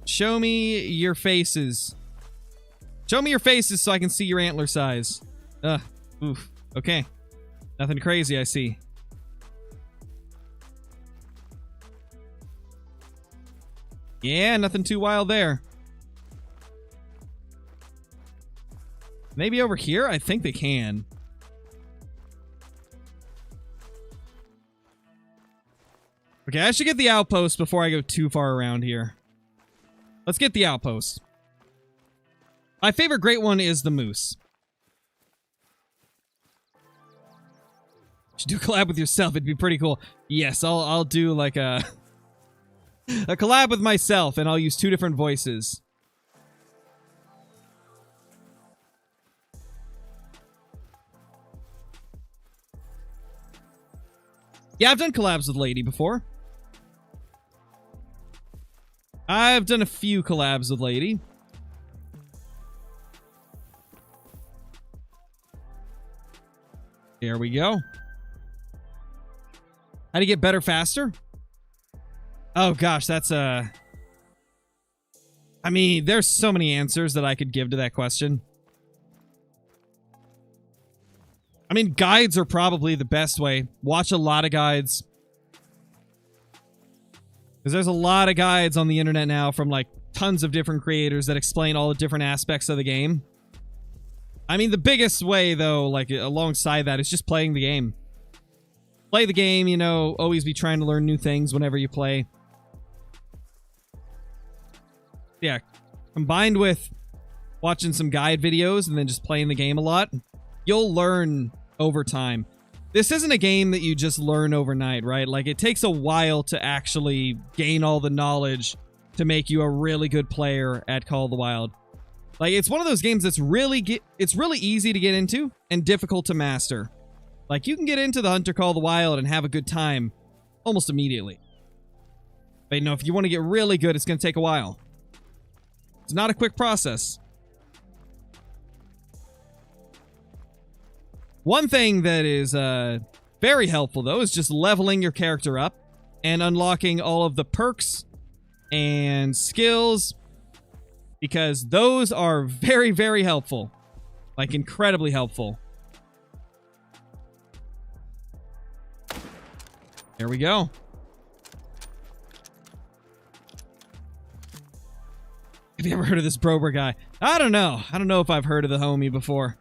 Show me your faces. Show me your faces so I can see your antler size. Oof. Okay. Nothing crazy, I see. Yeah, nothing too wild there. Maybe over here? I think they can. Okay, I should get the outpost before I go too far around here. Let's get the outpost. My favorite great one is the moose. You should do a collab with yourself. It'd be pretty cool. Yes, I'll do like a a collab with myself, and I'll use 2 different voices. Yeah, I've done collabs with Lady before. I've done a few collabs with Lady. There we go. How do you get better faster? Oh gosh, that's I mean, there's so many answers that I could give to that question. I mean, guides are probably the best way. Watch a lot of guides. Because there's a lot of guides on the internet now from, like, tons of different creators that explain all the different aspects of the game. I mean, the biggest way, though, like, alongside that is just playing the game. Play the game, you know, always be trying to learn new things whenever you play. Yeah, combined with watching some guide videos and then just playing the game a lot, you'll learn over time. This isn't a game that you just learn overnight, right? Like, it takes a while to actually gain all the knowledge to make you a really good player at Call of the Wild. Like, it's one of those games that's it's really easy to get into and difficult to master. Like, you can get into the Hunter Call of the Wild and have a good time almost immediately. But, you know, if you want to get really good, it's going to take a while. It's not a quick process. One thing that is very helpful, though, is just leveling your character up and unlocking all of the perks and skills, because those are very, very helpful. Like, incredibly helpful. There we go. Have you ever heard of this Brober guy? I don't know. I don't know if I've heard of the homie before.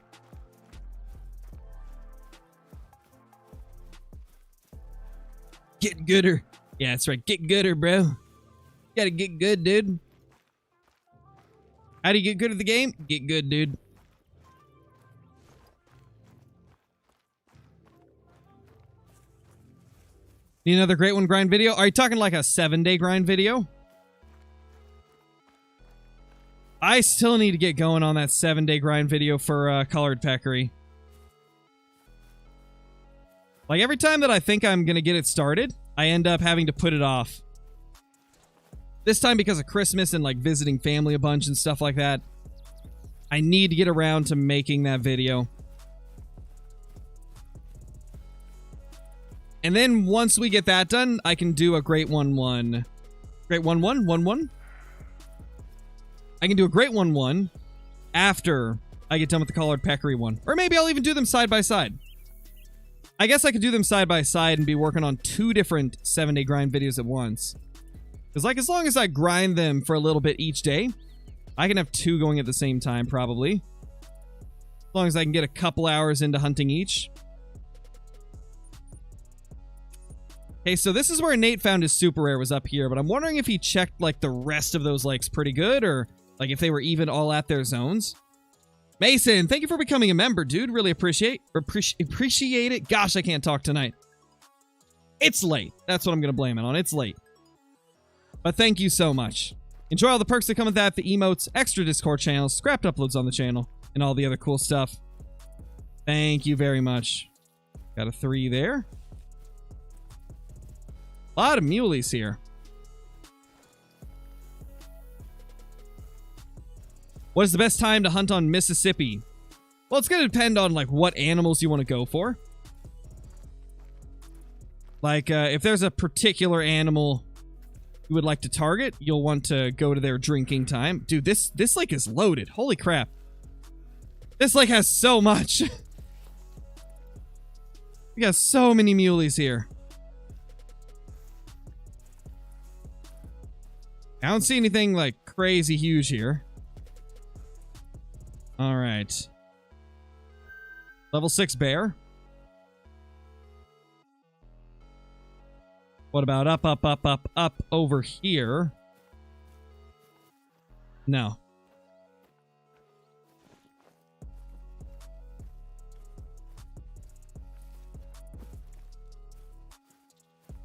Get gooder. Yeah, that's right. Get gooder, bro. You gotta get good, dude. How do you get good at the game? Get good, dude. Need another great one grind video? Are you talking like a 7-day grind video? I still need to get going on that 7-day grind video for Colored Peccary. Like, every time that I think I'm gonna get it started, I end up having to put it off. This time because of Christmas and, like, visiting family a bunch and stuff like that. I need to get around to making that video. And then once we get that done, I can do a Great 1-1. Great 1-1? 1-1? I can do a Great 1-1 after I get done with the Colored Peccary one. Or maybe I'll even do them side by side. I guess I could do them side by side and be working on 2 different 7-day grind videos at once. Because, like, as long as I grind them for a little bit each day, I can have 2 going at the same time, probably. As long as I can get a couple hours into hunting each. Okay, so this is where Nate found his super rare, was up here, but I'm wondering if he checked, like, the rest of those lakes pretty good, or, like, if they were even all at their zones. Mason, thank you for becoming a member, dude. Really appreciate it. Gosh, I can't talk tonight. It's late. That's what I'm going to blame it on. It's late. But thank you so much. Enjoy all the perks that come with that, the emotes, extra Discord channels, scrapped uploads on the channel, and all the other cool stuff. Thank you very much. Got a 3 there. A lot of muleys here. What is the best time to hunt on Mississippi? Well, it's going to depend on, like, what animals you want to go for. Like, if there's a particular animal you would like to target, you'll want to go to their drinking time. Dude, this lake is loaded. Holy crap. This lake has so much. We got so many muleys here. I don't see anything, like, crazy huge here. All right. Level 6 bear. What about up, up, up, up, up over here? No.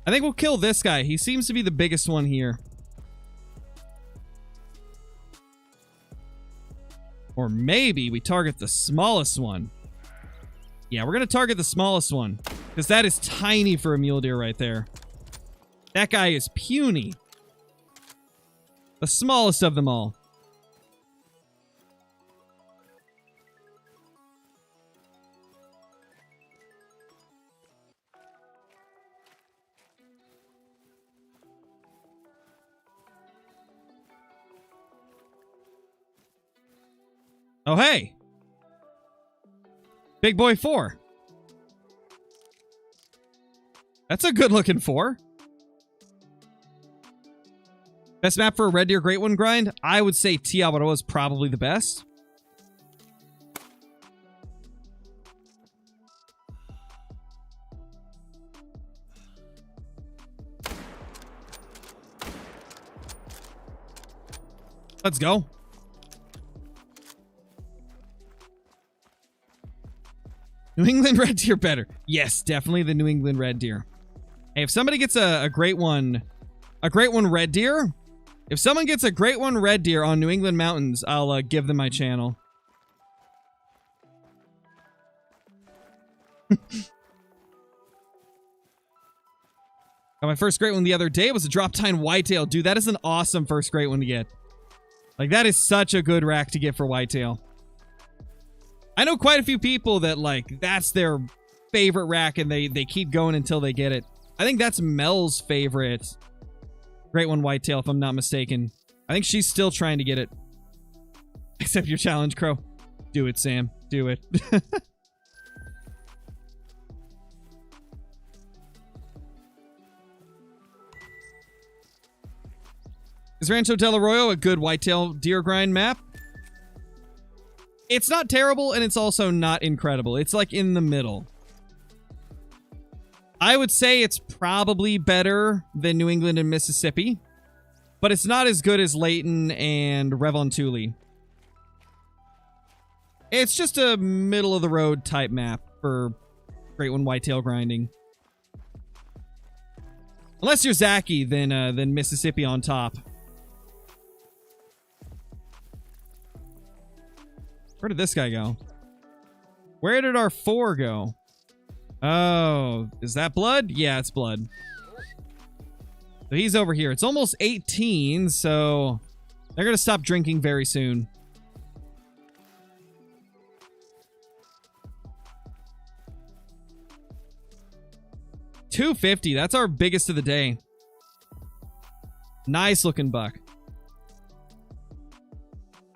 I think we'll kill this guy. He seems to be the biggest one here. Or maybe we target the smallest one. Yeah, we're going to target the smallest one. Because that is tiny for a mule deer right there. That guy is puny. The smallest of them all. Oh, hey. Big boy 4. That's a good looking 4. Best map for a red deer great one grind? I would say Tiawaroa is probably the best. Let's go. New England red deer better. Yes, definitely the New England red deer. Hey, if somebody gets a great one red deer, if someone gets a great one red deer on New England mountains, I'll give them my channel. Got my first great one the other day. It was a drop tine whitetail. Dude, that is an awesome first great one to get. Like, that is such a good rack to get for whitetail. I know quite a few people that, like, that's their favorite rack and they keep going until they get it. I think that's Mel's favorite great one whitetail, if I'm not mistaken. I think she's still trying to get it. Accept your challenge, Crow. Do it, Sam. Do it. Is Rancho Del Arroyo a good whitetail deer grind map? It's not terrible, and it's also not incredible. It's like in the middle. I would say it's probably better than New England and Mississippi, but it's not as good as Layton and Revontuli. It's just a middle-of-the-road type map for Great One whitetail grinding. Unless you're Zaki, then Mississippi on top. Where did this guy go? Where did our 4 go? Oh, is that blood? Yeah, it's blood. So he's over here. It's almost 18, so they're going to stop drinking very soon. $250. That's our biggest of the day. Nice looking buck.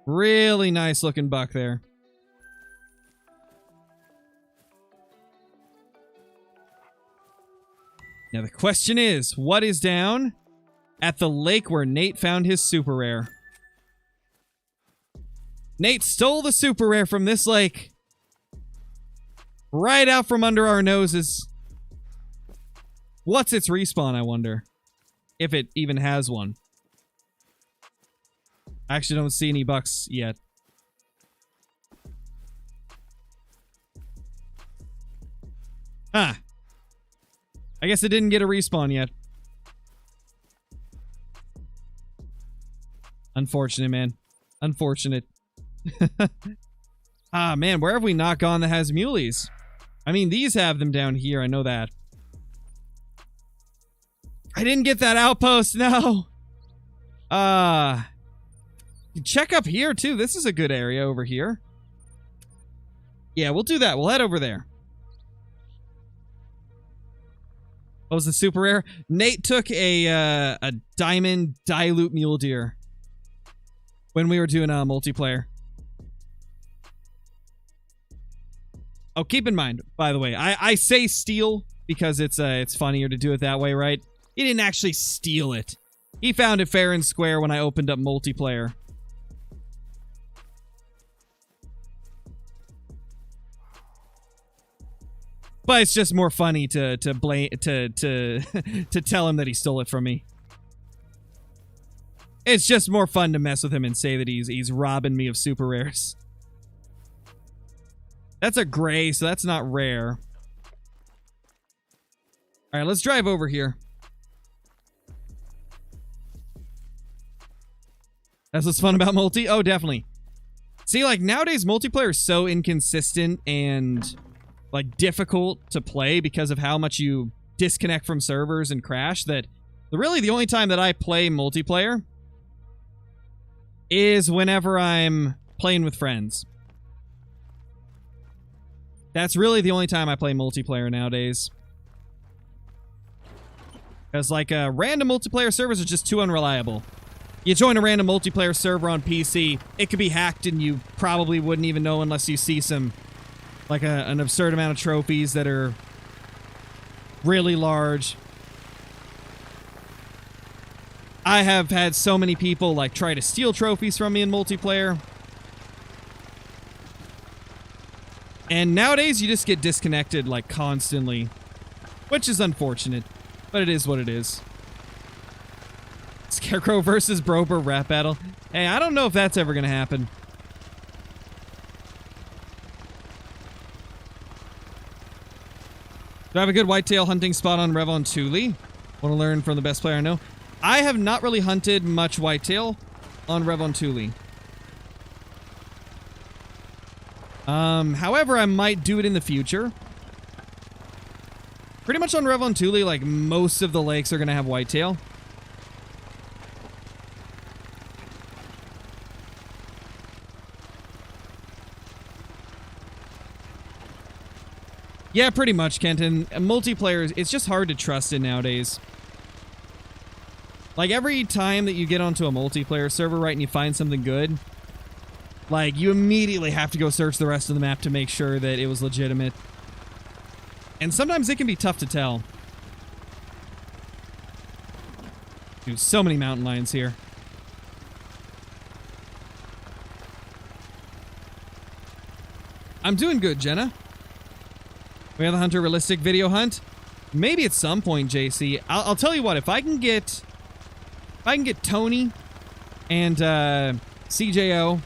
Really nice looking buck there. Now the question is, what is down at the lake where Nate found his super rare? Nate stole the super rare from this lake. Right out from under our noses. What's its respawn, I wonder? If it even has one. I actually don't see any bucks yet. Huh. I guess it didn't get a respawn yet. Unfortunate, man. Unfortunate. Ah, man, where have we not gone that has muleys? I mean, these have them down here. I know that. I didn't get that outpost. No. Check up here, too. This is a good area over here. Yeah, we'll do that. We'll head over there. What was the super rare? Nate took a diamond dilute mule deer when we were doing multiplayer. Oh, keep in mind, by the way, I say steal because it's funnier to do it that way, right? He didn't actually steal it. He found it fair and square when I opened up multiplayer. But it's just more funny to blame to tell him that he stole it from me. It's just more fun to mess with him and say that he's robbing me of super rares. That's a gray, so that's not rare. All right, let's drive over here. That's what's fun about multi? Oh, definitely. See, like, nowadays, multiplayer is so inconsistent and, like, difficult to play because of how much you disconnect from servers and crash that really the only time that I play multiplayer is whenever I'm playing with friends. That's really the only time I play multiplayer nowadays. Because, like, random multiplayer servers are just too unreliable. You join a random multiplayer server on PC, it could be hacked and you probably wouldn't even know unless you see some, like, an absurd amount of trophies that are really large. I have had so many people, like, try to steal trophies from me in multiplayer. And nowadays, you just get disconnected, like, constantly. Which is unfortunate. But it is what it is. Scarecrow versus Brober rap battle. Hey, I don't know if that's ever going to happen. Do I have a good whitetail hunting spot on Revon Thule? Want to learn from the best player I know? I have not really hunted much whitetail on Revon Thule. However, I might do it in the future. Pretty much on Revon Thule, like, most of the lakes are going to have whitetail. Yeah, pretty much, Kenton. Multiplayer, it's just hard to trust it nowadays. Like, every time that you get onto a multiplayer server, right, and you find something good, like, you immediately have to go search the rest of the map to make sure that it was legitimate. And sometimes it can be tough to tell. Dude, so many mountain lions here. I'm doing good, Jenna. We have the Hunter Realistic video hunt. Maybe at some point, JC. I'll tell you what, if I can get Tony and CJO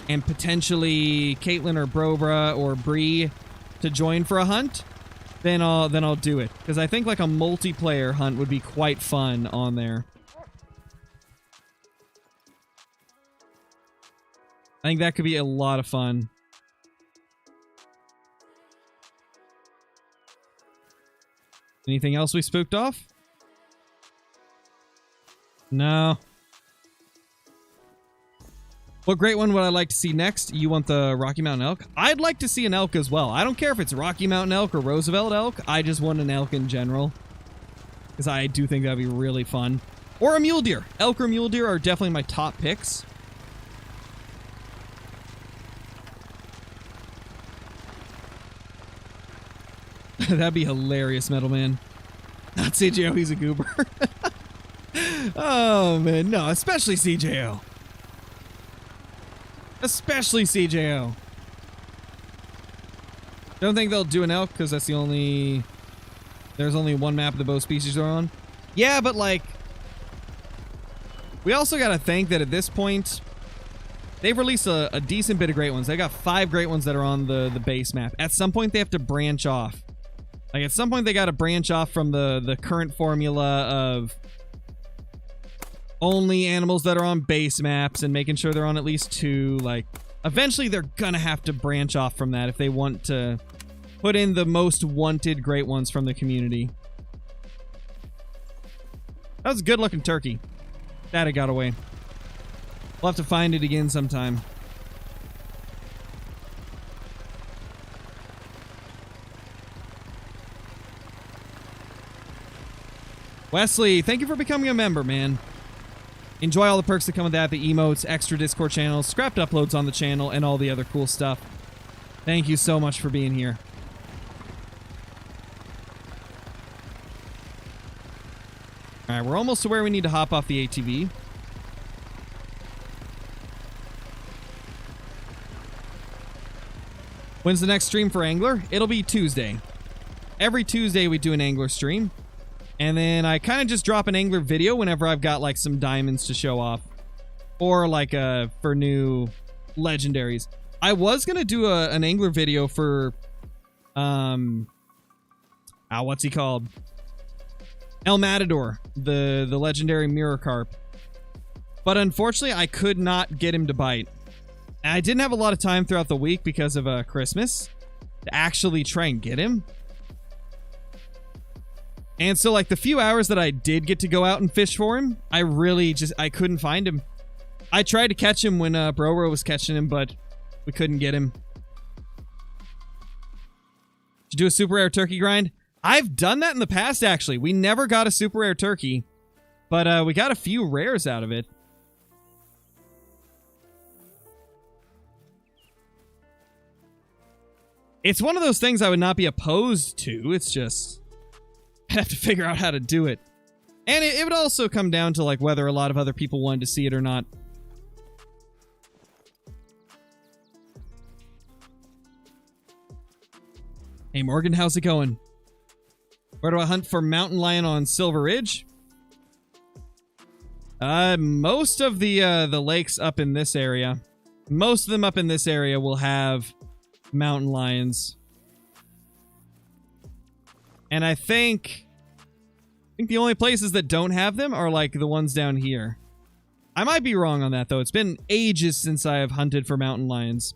and potentially Caitlin or Brobra or Bree to join for a hunt, then I'll do it. Because I think like a multiplayer hunt would be quite fun on there. I think that could be a lot of fun. Anything else we spooked off? No. What great one would I like to see next? You want the Rocky Mountain elk? I'd like to see an elk as well. I don't care if it's Rocky Mountain elk or Roosevelt elk. I just want an elk in general. Because I do think that'd be really fun. Or a mule deer. Elk or mule deer are definitely my top picks. That'd be hilarious, Metal Man. Not CJO, he's a goober. Oh, man. No, especially CJO. Especially CJO. Don't think they'll do an elk because that's the only... There's only one map of the both species are on. Yeah, but like... We also gotta think that at this point... They've released a decent bit of great ones. They got 5 great ones that are on the base map. At some point, they have to branch off. Like, at some point, they gotta branch off from the current formula of... only animals that are on base maps and making sure they're on at least 2. Like, eventually they're gonna have to branch off from that if they want to put in the most wanted great ones from the community. That was a good looking turkey. That it got away. We'll have to find it again sometime. Wesley, thank you for becoming a member, man. Enjoy all the perks that come with that, the emotes, extra Discord channels, scrapped uploads on the channel, and all the other cool stuff. Thank you so much for being here. Alright, we're almost to where we need to hop off the ATV. When's the next stream for Angler? It'll be Tuesday. every Tuesday we do an angler stream. And then I kind of just drop an angler video whenever I've got like some diamonds to show off. Or like for new legendaries. I was going to do an angler video for... what's he called? El Matador, the legendary mirror carp. But unfortunately, I could not get him to bite. And I didn't have a lot of time throughout the week because of Christmas to actually try and get him. And so, like, the few hours that I did get to go out and fish for him, I couldn't find him. I tried to catch him when Broro was catching him, but we couldn't get him. Did you do a super rare turkey grind? I've done that in the past, actually. We never got a super rare turkey, but we got a few rares out of it. It's one of those things I would not be opposed to. It's just... I'd have to figure out how to do it. And it would also come down to like whether a lot of other people wanted to see it or not. Hey Morgan, how's it going? Where do I hunt for mountain lion on Silver Ridge? Most of the lakes up in this area. Most of them up in this area will have mountain lions. And I think the only places that don't have them are like the ones down here. I might be wrong on that though. It's been ages since I have hunted for mountain lions.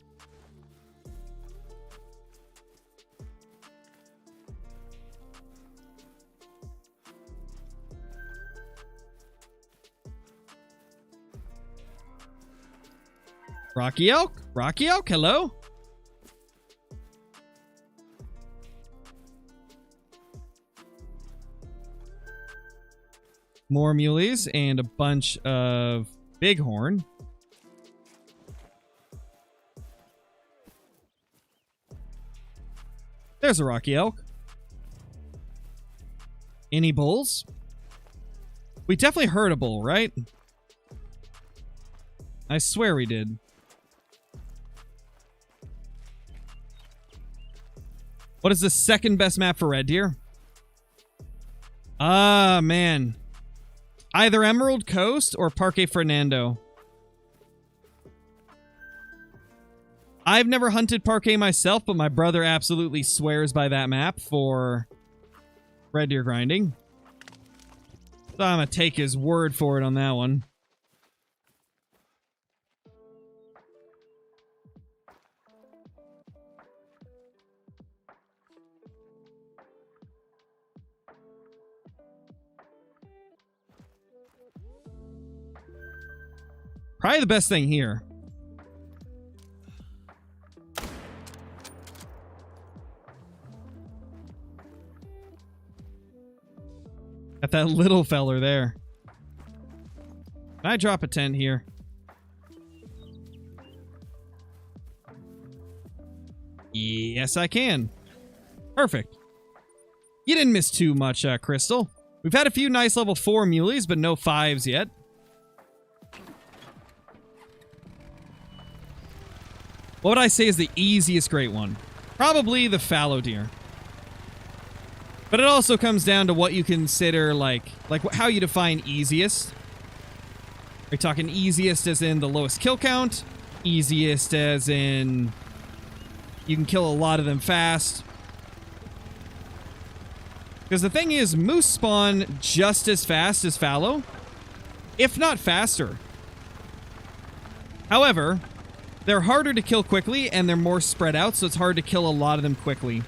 Rocky Elk? Rocky Elk, hello? More muleys and a bunch of bighorn. There's a Rocky Elk. Any bulls? We definitely heard a bull, right? I swear we did. What is the second best map for red deer? Ah, man. Either Emerald Coast or Parque Fernando. I've never hunted Parque myself, but my brother absolutely swears by that map for red deer grinding. So I'm gonna take his word for it on that one. Probably the best thing here. Got that little feller there. Can I drop a tent here? Yes, I can. Perfect. You didn't miss too much, Crystal. We've had a few nice level 4 muleys, but no 5s yet. What would I say is the easiest great one? Probably the fallow deer. But it also comes down to what you consider, like how you define easiest. Are you talking easiest as in the lowest kill count? Easiest as in you can kill a lot of them fast? Because the thing is, moose spawn just as fast as fallow, if not faster. However, they're harder to kill quickly, and they're more spread out, so it's hard to kill a lot of them quickly.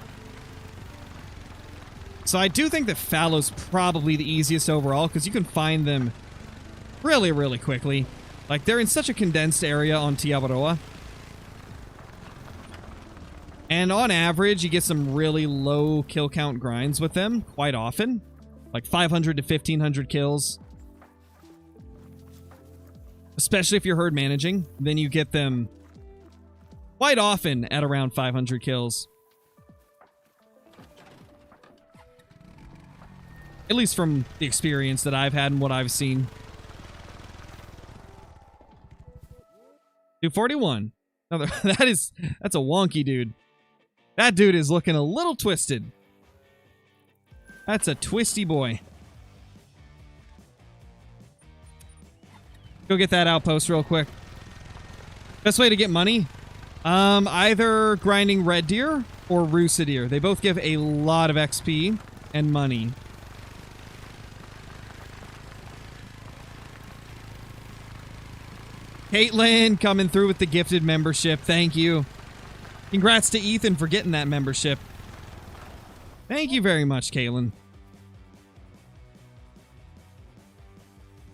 So I do think that fallow's probably the easiest overall, because you can find them really, really quickly. Like, they're in such a condensed area on Tiabaroa. And on average, you get some really low kill count grinds with them quite often. Like 500 to 1500 kills. Especially if you're herd managing, then you get them quite often at around 500 kills. At least from the experience that I've had and what I've seen. 241. That's a wonky dude. That dude is looking a little twisted. That's a twisty boy. Go get that outpost real quick. Best way to get money? Either grinding red deer or Rusa deer. They both give a lot of XP and money. Caitlin coming through with the gifted membership. Thank you. Congrats to Ethan for getting that membership. Thank you very much, Caitlin.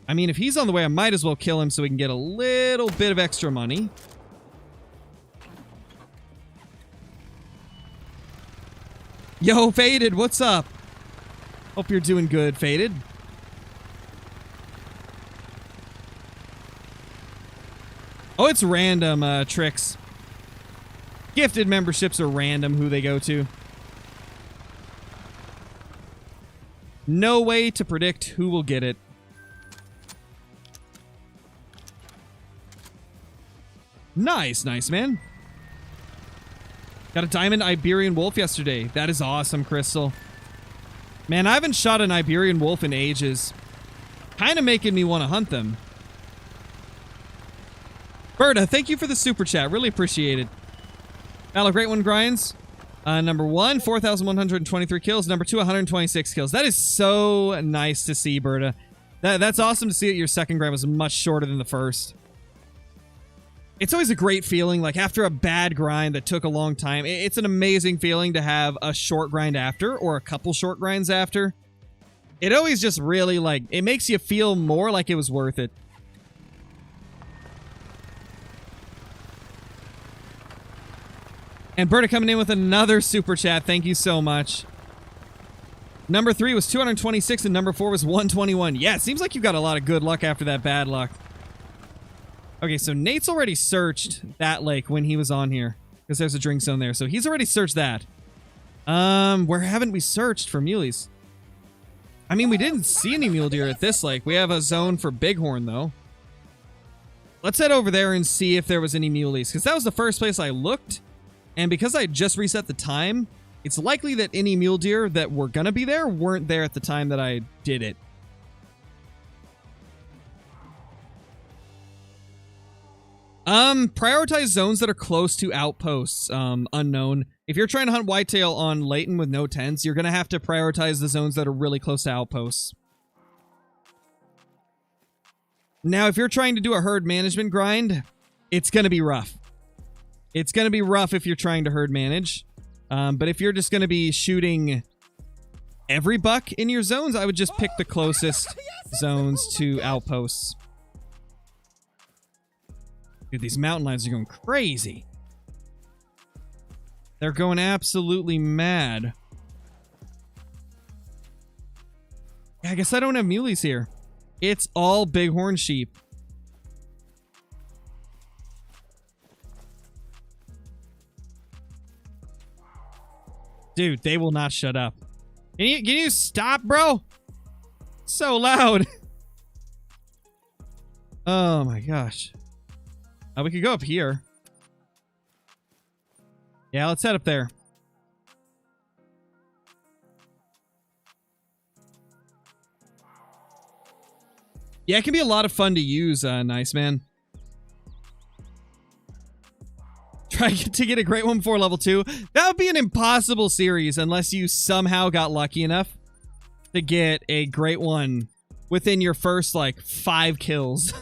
I mean, if he's on the way, I might as well kill him so we can get a little bit of extra money. Yo, Faded, what's up? Hope you're doing good, Faded. Oh, it's random, Tricks. Gifted memberships are random who they go to. No way to predict who will get it. Nice, nice, man. Got a diamond Iberian wolf yesterday. That is awesome, Crystal. Man, I haven't shot an Iberian wolf in ages. Kind of making me want to hunt them. Berta, thank you for the super chat. Really appreciate it. Hello, Great One Grinds. Number 1, 4,123 kills. Number 2, 126 kills. That is so nice to see, Berta. That's awesome to see that your second grind was much shorter than the first. It's always a great feeling, like after a bad grind that took a long time. It's an amazing feeling to have a short grind after, or a couple short grinds after. It always just really, like, it makes you feel more like it was worth it. And Berta coming in with another super chat. Thank you so much. Number 3 was 226 and number 4 was 121. Yeah, it seems like you got a lot of good luck after that bad luck. Okay, so Nate's already searched that lake when he was on here. Because there's a drink zone there. So he's already searched that. Where haven't we searched for muleys? I mean, we didn't see any mule deer at this lake. We have a zone for bighorn, though. Let's head over there and see if there was any muleys. Because that was the first place I looked. And because I just reset the time, it's likely that any mule deer that were going to be there weren't there at the time that I did it. Prioritize zones that are close to outposts, unknown. If you're trying to hunt whitetail on Layton with no tents, you're going to have to prioritize the zones that are really close to outposts. Now, if you're trying to do a herd management grind, it's going to be rough. It's going to be rough if you're trying to herd manage. But if you're just going to be shooting every buck in your zones, I would just pick the closest zones to outposts. Dude, these mountain lions are going crazy. They're going absolutely mad. Yeah, I guess I don't have muleys here. It's all bighorn sheep. Dude, they will not shut up. Can you stop, bro? So loud. Oh my gosh. We could go up here. Yeah, let's head up there. Yeah, it can be a lot of fun to use, Nice Man. Try to get a Great One before level 2. That would be an impossible series unless you somehow got lucky enough to get a Great One within your first, like, 5 kills.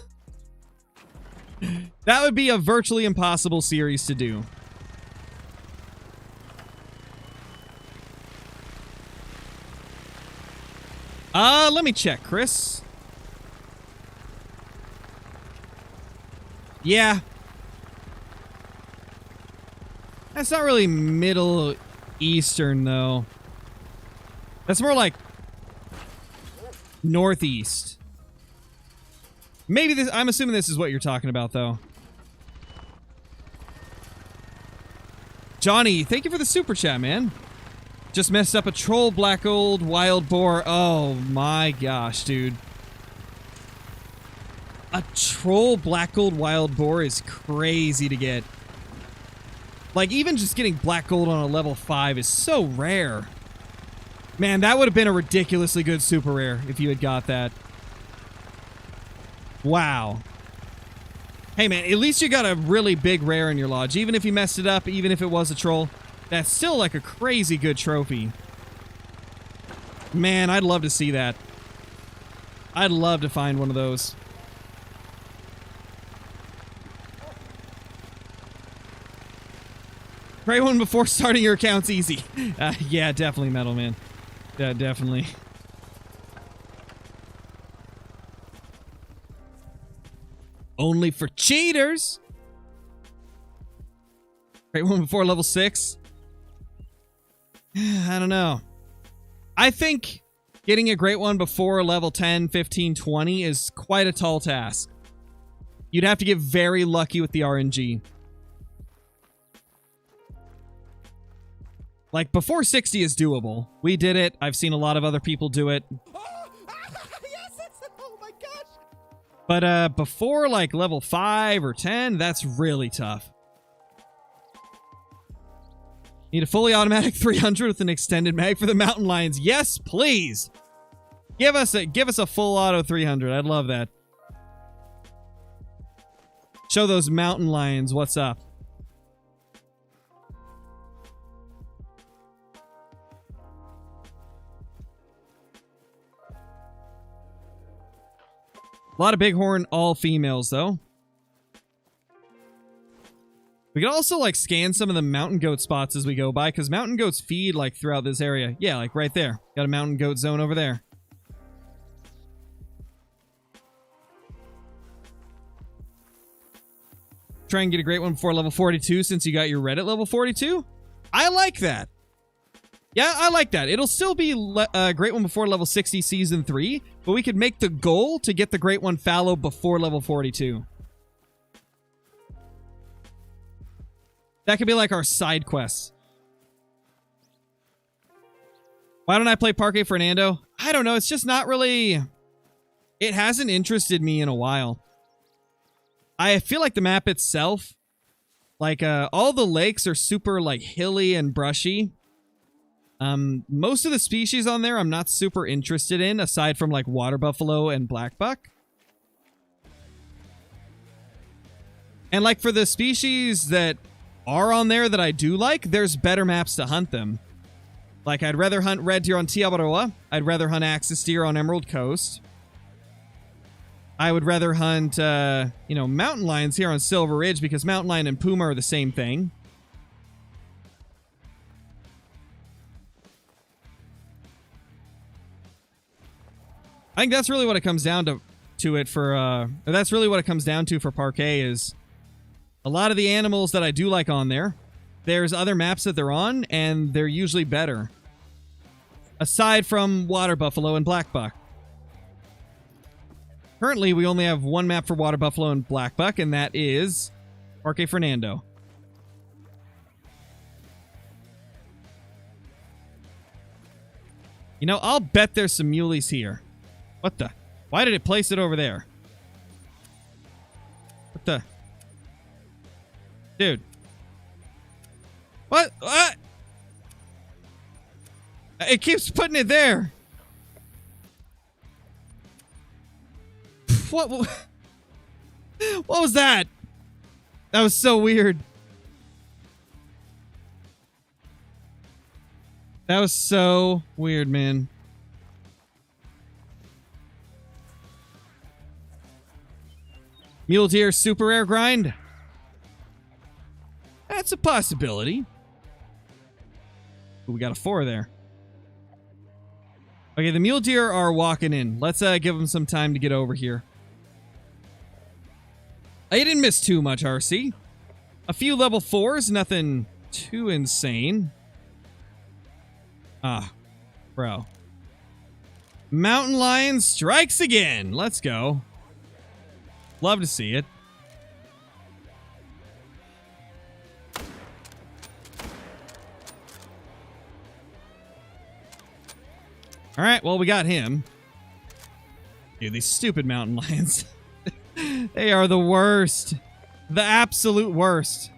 That would be a virtually impossible series to do. Let me check, Chris. Yeah. That's not really Middle Eastern, though. That's more like Northeast. Maybe this... I'm assuming this is what you're talking about, though. Johnny, thank you for the super chat, man. Just messed up a troll black gold wild boar. Oh my gosh, dude. A troll black gold wild boar is crazy to get. Like, even just getting black gold on a level 5 is so rare. Man, that would have been a ridiculously good super rare if you had got that. Wow. Hey, man, at least you got a really big rare in your lodge. Even if you messed it up, even if it was a troll, that's still like a crazy good trophy. Man, I'd love to see that. I'd love to find one of those. Create one before starting your account's easy. Yeah, definitely, Metal Man. Yeah, definitely. Only for cheaters. Create one before level 6. I don't know. I think getting a great one before level 10, 15, 20 is quite a tall task. You'd have to get very lucky with the RNG. Like, before 60 is doable. We did it. I've seen a lot of other people do it. Yes! Oh my gosh! But before, like, level 5 or 10, that's really tough. Need a fully automatic 300 with an extended mag for the mountain lions. Yes, please. Give us a full auto 300. I'd love that. Show those mountain lions what's up. A lot of bighorn, all females though. We could also, like, scan some of the mountain goat spots as we go by, because mountain goats feed, like, throughout this area. Yeah, like, right there. Got a mountain goat zone over there. Try and get a great one before level 42 since you got your red at level 42? I like that. Yeah, I like that. It'll still be a great one before level 60 season 3, but we could make the goal to get the great one fallow before level 42. That could be like our side quests. Why don't I play Parque Fernando? I don't know. It's just not really... It hasn't interested me in a while. I feel like the map itself, like, all the lakes are super, like, hilly and brushy. Most of the species on there I'm not super interested in, aside from, like, water buffalo and black buck. And, like, for the species that are on there that I do like, there's better maps to hunt them. Like, I'd rather hunt red deer on Tiabaroa. I'd rather hunt axis deer on Emerald Coast. I would rather hunt, you know, mountain lions here on Silver Ridge, because mountain lion and puma are the same thing. I think that's really what it comes down that's really what it comes down to for Parquet is a lot of the animals that I do like on there. There's other maps that they're on, and they're usually better. Aside from water buffalo and black buck. Currently, we only have one map for water buffalo and black buck, and that is Parque Fernando. You know, I'll bet there's some muleys here. What the? Why did it place it over there? What the? Dude. What? What? It keeps putting it there. What? What was that? That was so weird. That was so weird, man. Mule deer super rare grind? That's a possibility. Ooh, we got a 4 there. Okay, the mule deer are walking in. Let's give them some time to get over here. I didn't miss too much, RC. A few level 4s, nothing too insane. Ah, bro. Mountain lion strikes again. Let's go. Love to see it. All right, well, we got him. Dude, these stupid mountain lions. They are the worst. The absolute worst.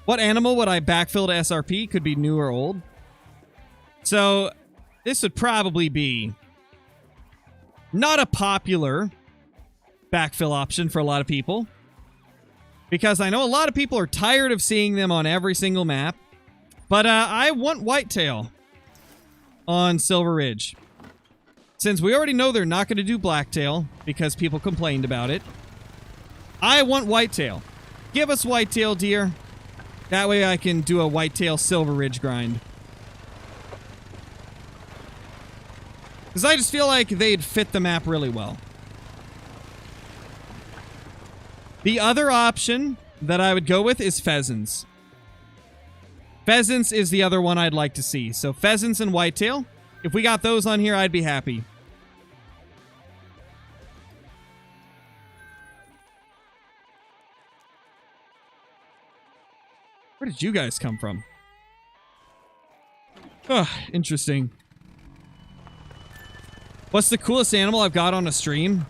What animal would I backfill to SRP? Could be new or old. So this would probably be not a popular backfill option for a lot of people, because I know a lot of people are tired of seeing them on every single map. But I want Whitetail on Silver Ridge. Since we already know they're not going to do Blacktail because people complained about it, I want Whitetail. Give us Whitetail, deer. That way I can do a Whitetail Silver Ridge grind. Because I just feel like they'd fit the map really well. The other option that I would go with is Pheasants. Pheasants is the other one I'd like to see. So Pheasants and Whitetail. If we got those on here, I'd be happy. Where did you guys come from? Oh, interesting. What's the coolest animal I've got on a stream?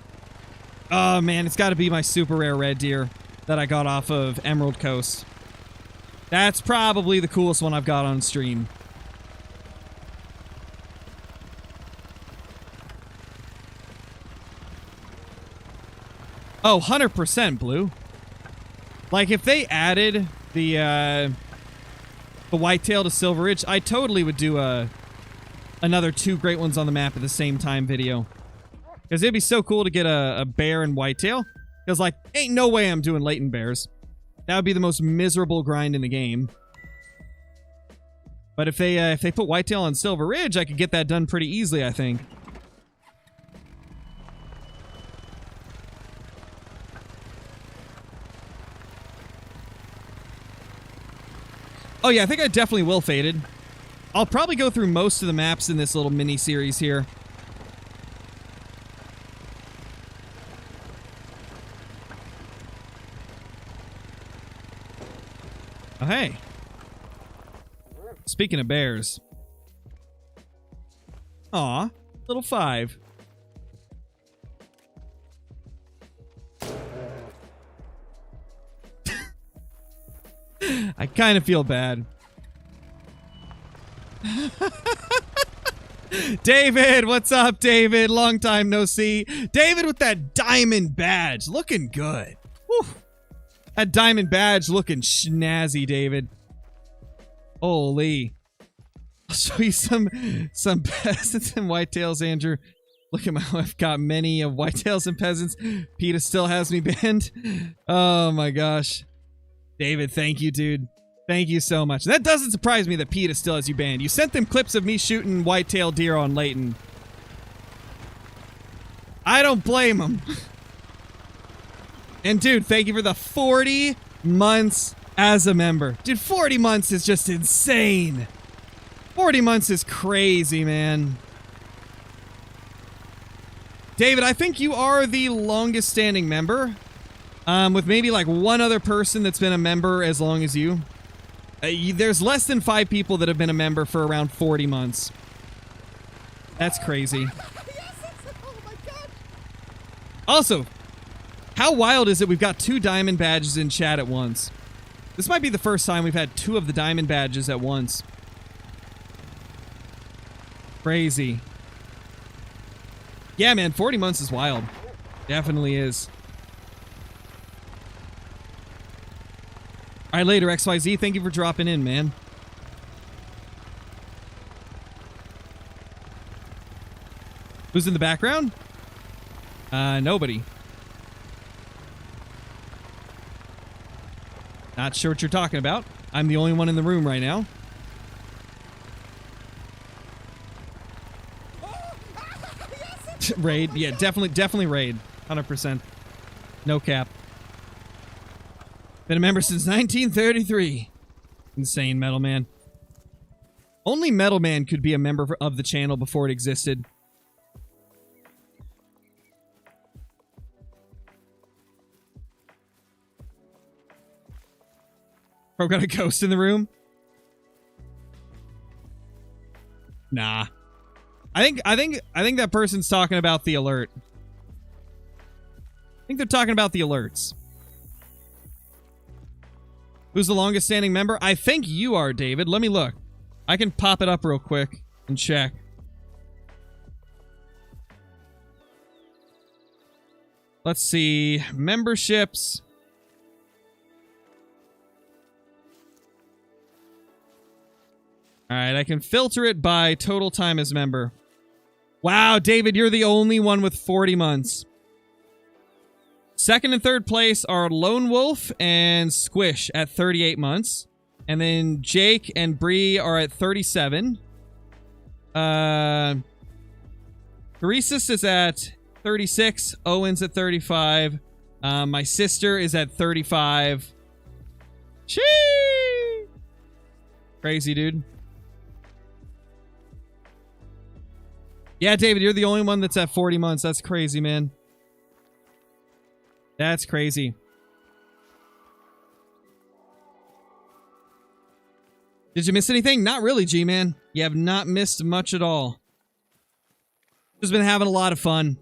Oh man, it's got to be my super rare red deer that I got off of Emerald Coast. That's probably the coolest one I've got on stream. Oh, 100% blue. Like if they added the Whitetail to Silver Ridge, I totally would do another 2 great ones on the map at the same time video. Because it'd be so cool to get a bear and Whitetail. Because, like, ain't no way I'm doing latent bears. That would be the most miserable grind in the game. But if they put Whitetail on Silver Ridge, I could get that done pretty easily, I think. Oh yeah, I think I definitely will Faded. I'll probably go through most of the maps in this little mini-series here. Oh, hey. Speaking of bears. Aw, little 5. I kind of feel bad. David, what's up, David? Long time no see. David with that diamond badge. Looking good. Whew. That diamond badge looking snazzy, David. Holy. I'll show you some peasants and whitetails, Andrew. Look at my I've got many of whitetails and peasants. PETA still has me banned. Oh my gosh. David, thank you, dude. Thank you so much. That doesn't surprise me that PETA still has you banned. You sent them clips of me shooting whitetail deer on Layton. I don't blame them. And dude, thank you for the 40 months as a member. Dude, 40 months is just insane. 40 months is crazy, man. David, I think you are the longest standing member. With maybe like one other person that's been a member as long as you. There's less than 5 people that have been a member for around 40 months. That's crazy. Oh my God. Also, how wild is it we've got 2 diamond badges in chat at once? This might be the first time we've had 2 of the diamond badges at once. Crazy. Yeah, man, 40 months is wild. Definitely is. All right, later, XYZ. Thank you for dropping in, man. Who's in the background? Nobody. Not sure what you're talking about. I'm the only one in the room right now. Raid. Yeah, definitely raid. 100%. No cap. Been a member since 1933. Insane, Metal Man. Only Metal Man could be a member of the channel before it existed. Bro, got a ghost in the room? Nah. I think that person's talking about the alert. I think they're talking about the alerts. Who's the longest standing member? I think you are, David. Let me look. I can pop it up real quick. and check. Let's see. Memberships. All right, I can filter it by total time as member. Wow, David, you're the only one with 40 months. Second and third place are Lone Wolf and Squish at 38 months. And then Jake and Bree are at 37. Theresis is at 36. Owen's at 35. My sister is at 35. Chee! Crazy, dude. Yeah, David, you're the only one that's at 40 months. That's crazy, man. That's crazy. Did you miss anything? Not really, G-Man. You have not missed much at all. Just been having a lot of fun.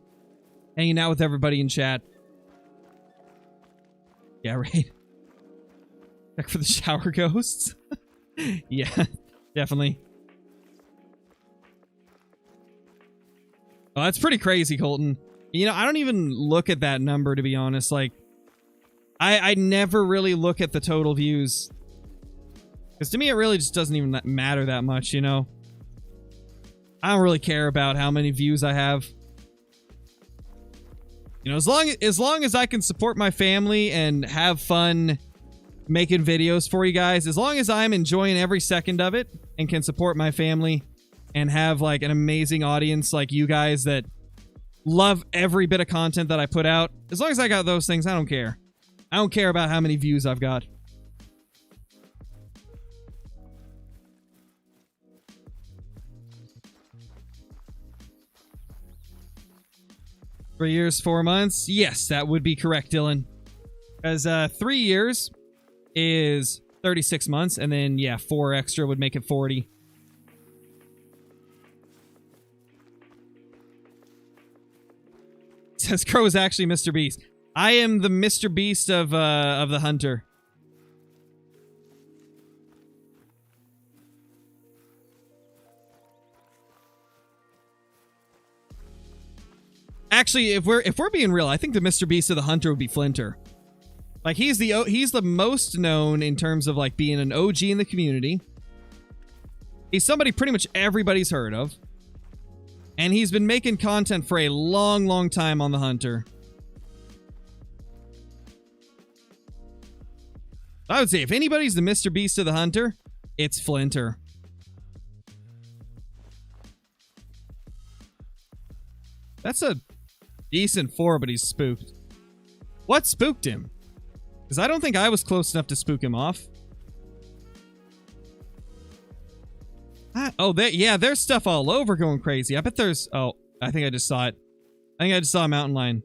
Hanging out with everybody in chat. Yeah, right. Check for the shower ghosts. Yeah, definitely. Oh, that's pretty crazy, Colton. You know, I don't even look at that number, to be honest. Like, I never really look at the total views. Because to me, it really just doesn't even matter that much, you know? I don't really care about how many views I have. You know, as long as I can support my family and have fun making videos for you guys, as long as I'm enjoying every second of it and can support my family and have, like, an amazing audience like you guys that love every bit of content that I put out. As long as I got those things, I don't care. I don't care about how many views I've got. Three years, 4 months. Yes, that would be correct, Dylan. Because 3 years is 36 months, and then, yeah, 4 extra would make it 40. Says Crow is actually Mr. Beast. I am the Mr. Beast of the Hunter. Actually, if we're being real, I think the Mr. Beast of the Hunter would be Flinter. Like, he's the most known in terms of, like, being an OG in the community. He's somebody pretty much everybody's heard of. And he's been making content for a long, long time on the Hunter. I would say if anybody's the Mr. Beast of the Hunter, it's Flinter. That's a decent 4, but he's spooked. What spooked him? Because I don't think I was close enough to spook him off. Oh, yeah, there's stuff all over going crazy. I bet there's... Oh, I think I just saw it. I think I just saw a mountain lion.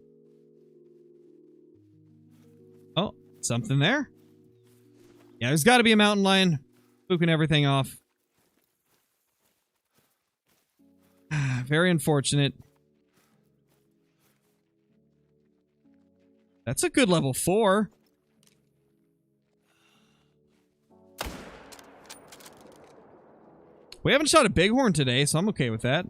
Oh, something there. Yeah, there's got to be a mountain lion spooking everything off. Very unfortunate. That's a good level 4. We haven't shot a bighorn today, so I'm okay with that.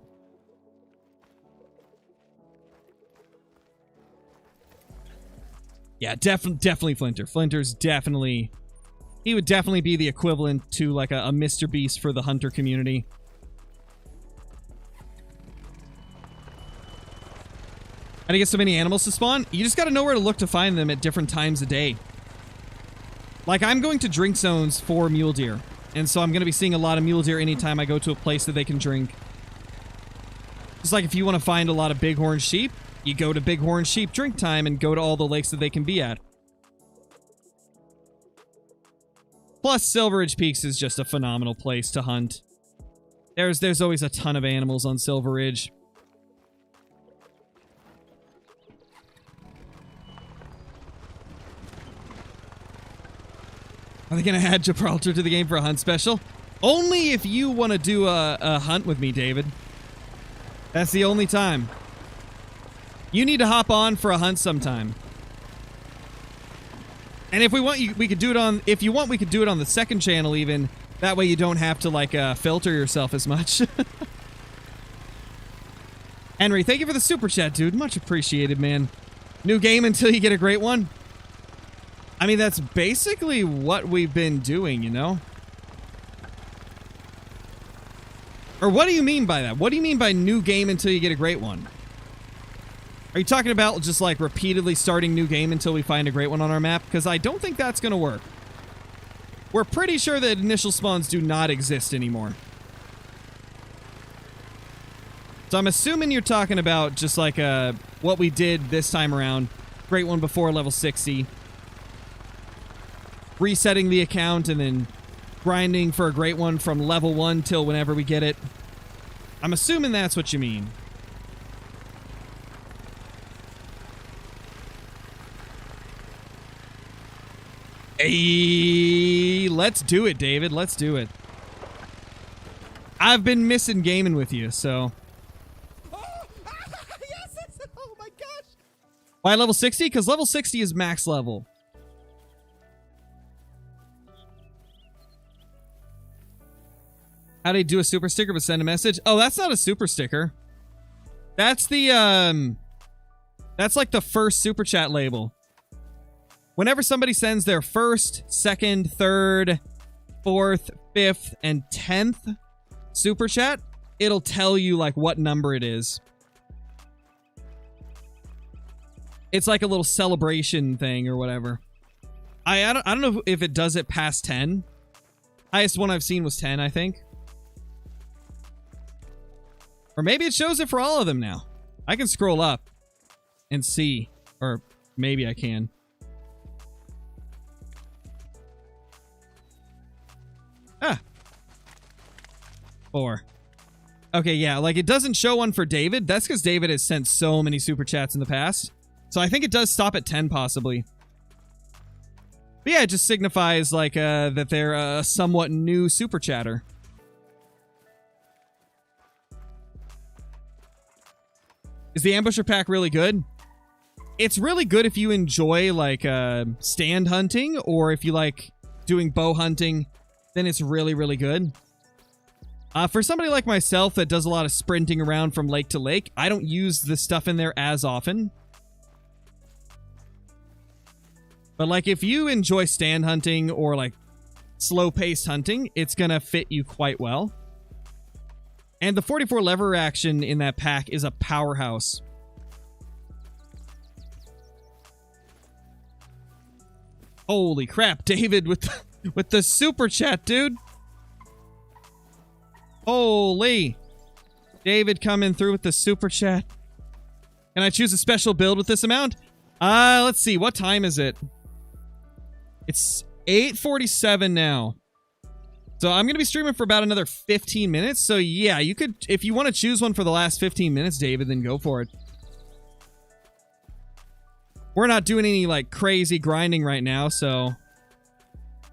Yeah, definitely Flinter. Flinter's definitely... He would definitely be the equivalent to, like, a Mr. Beast for the Hunter community. How to get so many animals to spawn? You just gotta know where to look to find them at different times of day. Like, I'm going to drink zones for mule deer. And so I'm going to be seeing a lot of mule deer anytime I go to a place that they can drink. Just like if you want to find a lot of bighorn sheep, you go to bighorn sheep drink time and go to all the lakes that they can be at. Plus, Silveridge Peaks is just a phenomenal place to hunt. There's always a ton of animals on Silveridge. Are they going to add Gibraltar to the game for a hunt special? Only if you want to do a hunt with me, David. That's the only time. You need to hop on for a hunt sometime. And if we want, we could do it on... If you want, we could do it on the second channel even. That way you don't have to, like, filter yourself as much. Henry, thank you for the super chat, dude. Much appreciated, man. New game until you get a great one. I mean, that's basically what we've been doing, you know? Or what do you mean by that? What do you mean by new game until you get a great one? Are you talking about just like repeatedly starting new game until we find a great one on our map? Because I don't think that's going to work. We're pretty sure that initial spawns do not exist anymore. So I'm assuming you're talking about just like what we did this time around. Great one before level 60. Resetting the account and then grinding for a great one from level 1 till whenever we get it. I'm assuming that's what you mean. Hey, let's do it, David. Let's do it. I've been missing gaming with you, so... Yes, oh my gosh. Why level 60? Because level 60 is max level. How do you do a super sticker but send a message? Oh, that's not a super sticker. That's the, that's like the first super chat label. Whenever somebody sends their first, second, third, fourth, fifth, and 10th super chat, it'll tell you like what number it is. It's like a little celebration thing or whatever. I don't know if it does it past 10. Highest one I've seen was 10, I think. Or maybe it shows it for all of them now. I can scroll up and see. Or maybe I can. Ah. 4. Okay, yeah, like it doesn't show one for David. That's because David has sent so many super chats in the past. So I think it does stop at 10 possibly. But yeah, it just signifies like that they're a somewhat new super chatter. Is the ambusher pack really good? It's really good if you enjoy like stand hunting, or if you like doing bow hunting, then it's really, really good. For somebody like myself that does a lot of sprinting around from lake to lake, I don't use the stuff in there as often. But like if you enjoy stand hunting or like slow-paced hunting, it's gonna fit you quite well. And the 44 lever action in that pack is a powerhouse. Holy crap, David with the super chat, dude. Holy. David coming through with the super chat. Can I choose a special build with this amount? Let's see. What time is it? It's 8:47 now. So I'm going to be streaming for about another 15 minutes. So yeah, you could, if you want to choose one for the last 15 minutes, David, then go for it. We're not doing any like crazy grinding right now, so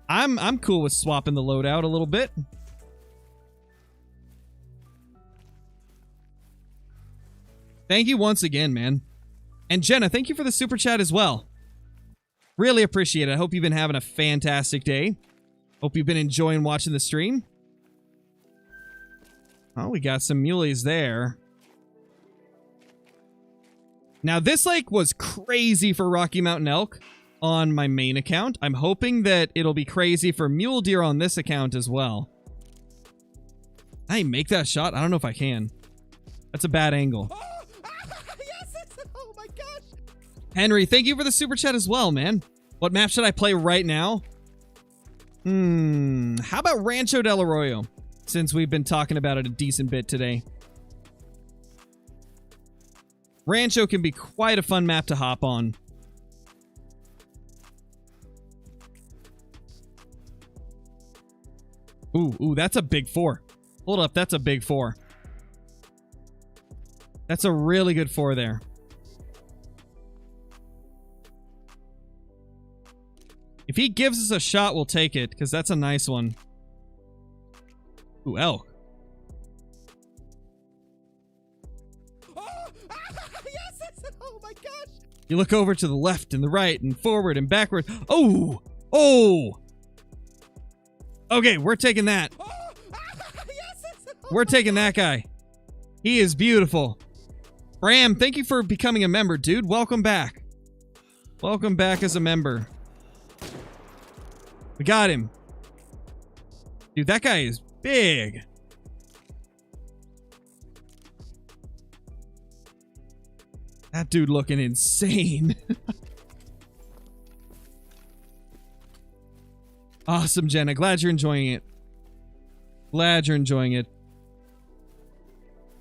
I'm cool with swapping the loadout a little bit. Thank you once again, man. And Jenna, thank you for the super chat as well. Really appreciate it. I hope you've been having a fantastic day. Hope you've been enjoying watching the stream. Oh, we got some muleys there. Now, this like was crazy for Rocky Mountain elk on my main account. I'm hoping that it'll be crazy for mule deer on this account as well. Can I make that shot? I don't know if I can. That's a bad angle. Oh, yes, oh my gosh. Henry, thank you for the super chat as well, man. What map should I play right now? How about Rancho del Arroyo? Since we've been talking about it a decent bit today. Rancho can be quite a fun map to hop on. Ooh, that's a big 4. Hold up, that's a big 4. That's a really good 4 there. If he gives us a shot, we'll take it, because that's a nice one. Ooh, elk. Oh, yes, oh my gosh. You look over to the left and the right and forward and backward. Oh! Oh! Okay, we're taking that. Oh, yes, We're taking that guy. He is beautiful. Bram, thank you for becoming a member, dude. Welcome back. Welcome back as a member. We got him. Dude, that guy is big. That dude looking insane. Awesome, Jenna. Glad you're enjoying it. Glad you're enjoying it.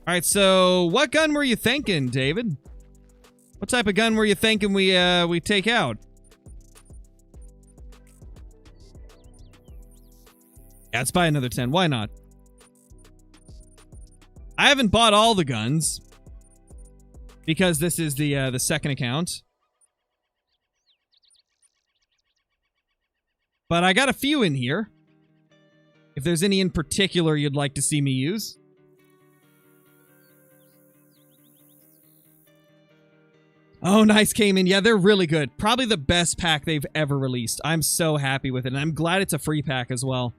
All right, so what gun were you thinking, David? What type of gun were you thinking we take out? Yeah, let's buy another 10. Why not? I haven't bought all the guns because this is the second account. But I got a few in here. If there's any in particular you'd like to see me use. Oh, nice, Cayman. Yeah, they're really good. Probably the best pack they've ever released. I'm so happy with it, and I'm glad it's a free pack as well.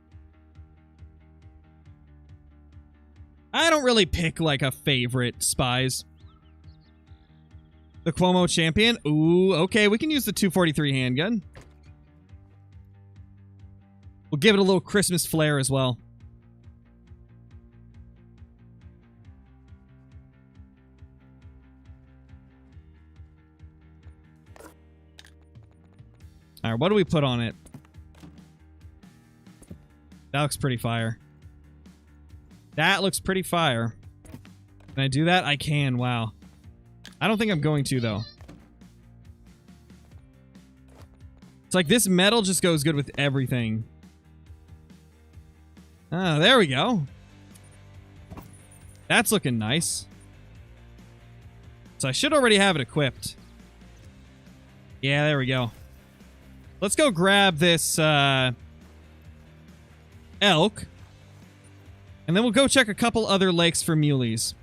I don't really pick, like, a favorite spies. The Cuomo Champion? Ooh, okay, we can use the 243 handgun. We'll give it a little Christmas flair as well. All right, what do we put on it? That looks pretty fire. That looks pretty fire. Can I do that? I can. Wow. I don't think I'm going to, though. It's like this metal just goes good with everything. Ah, there we go. That's looking nice. So I should already have it equipped. Yeah, there we go. Let's go grab this elk. And then we'll go check a couple other lakes for muleys.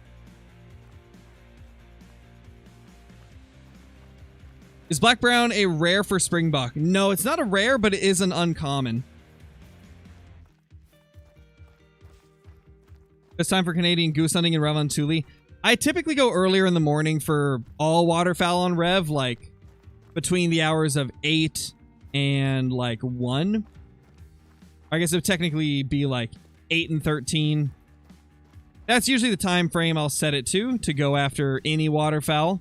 Is Black Brown a rare for Springbok? No, it's not a rare, but it is an uncommon. It's time for Canadian goose hunting in Rev on Thule. I typically go earlier in the morning for all waterfowl on Rev, like between the hours of 8 and like 1. I guess it would technically be like 8 and 13. That's usually the time frame I'll set it to go after any waterfowl.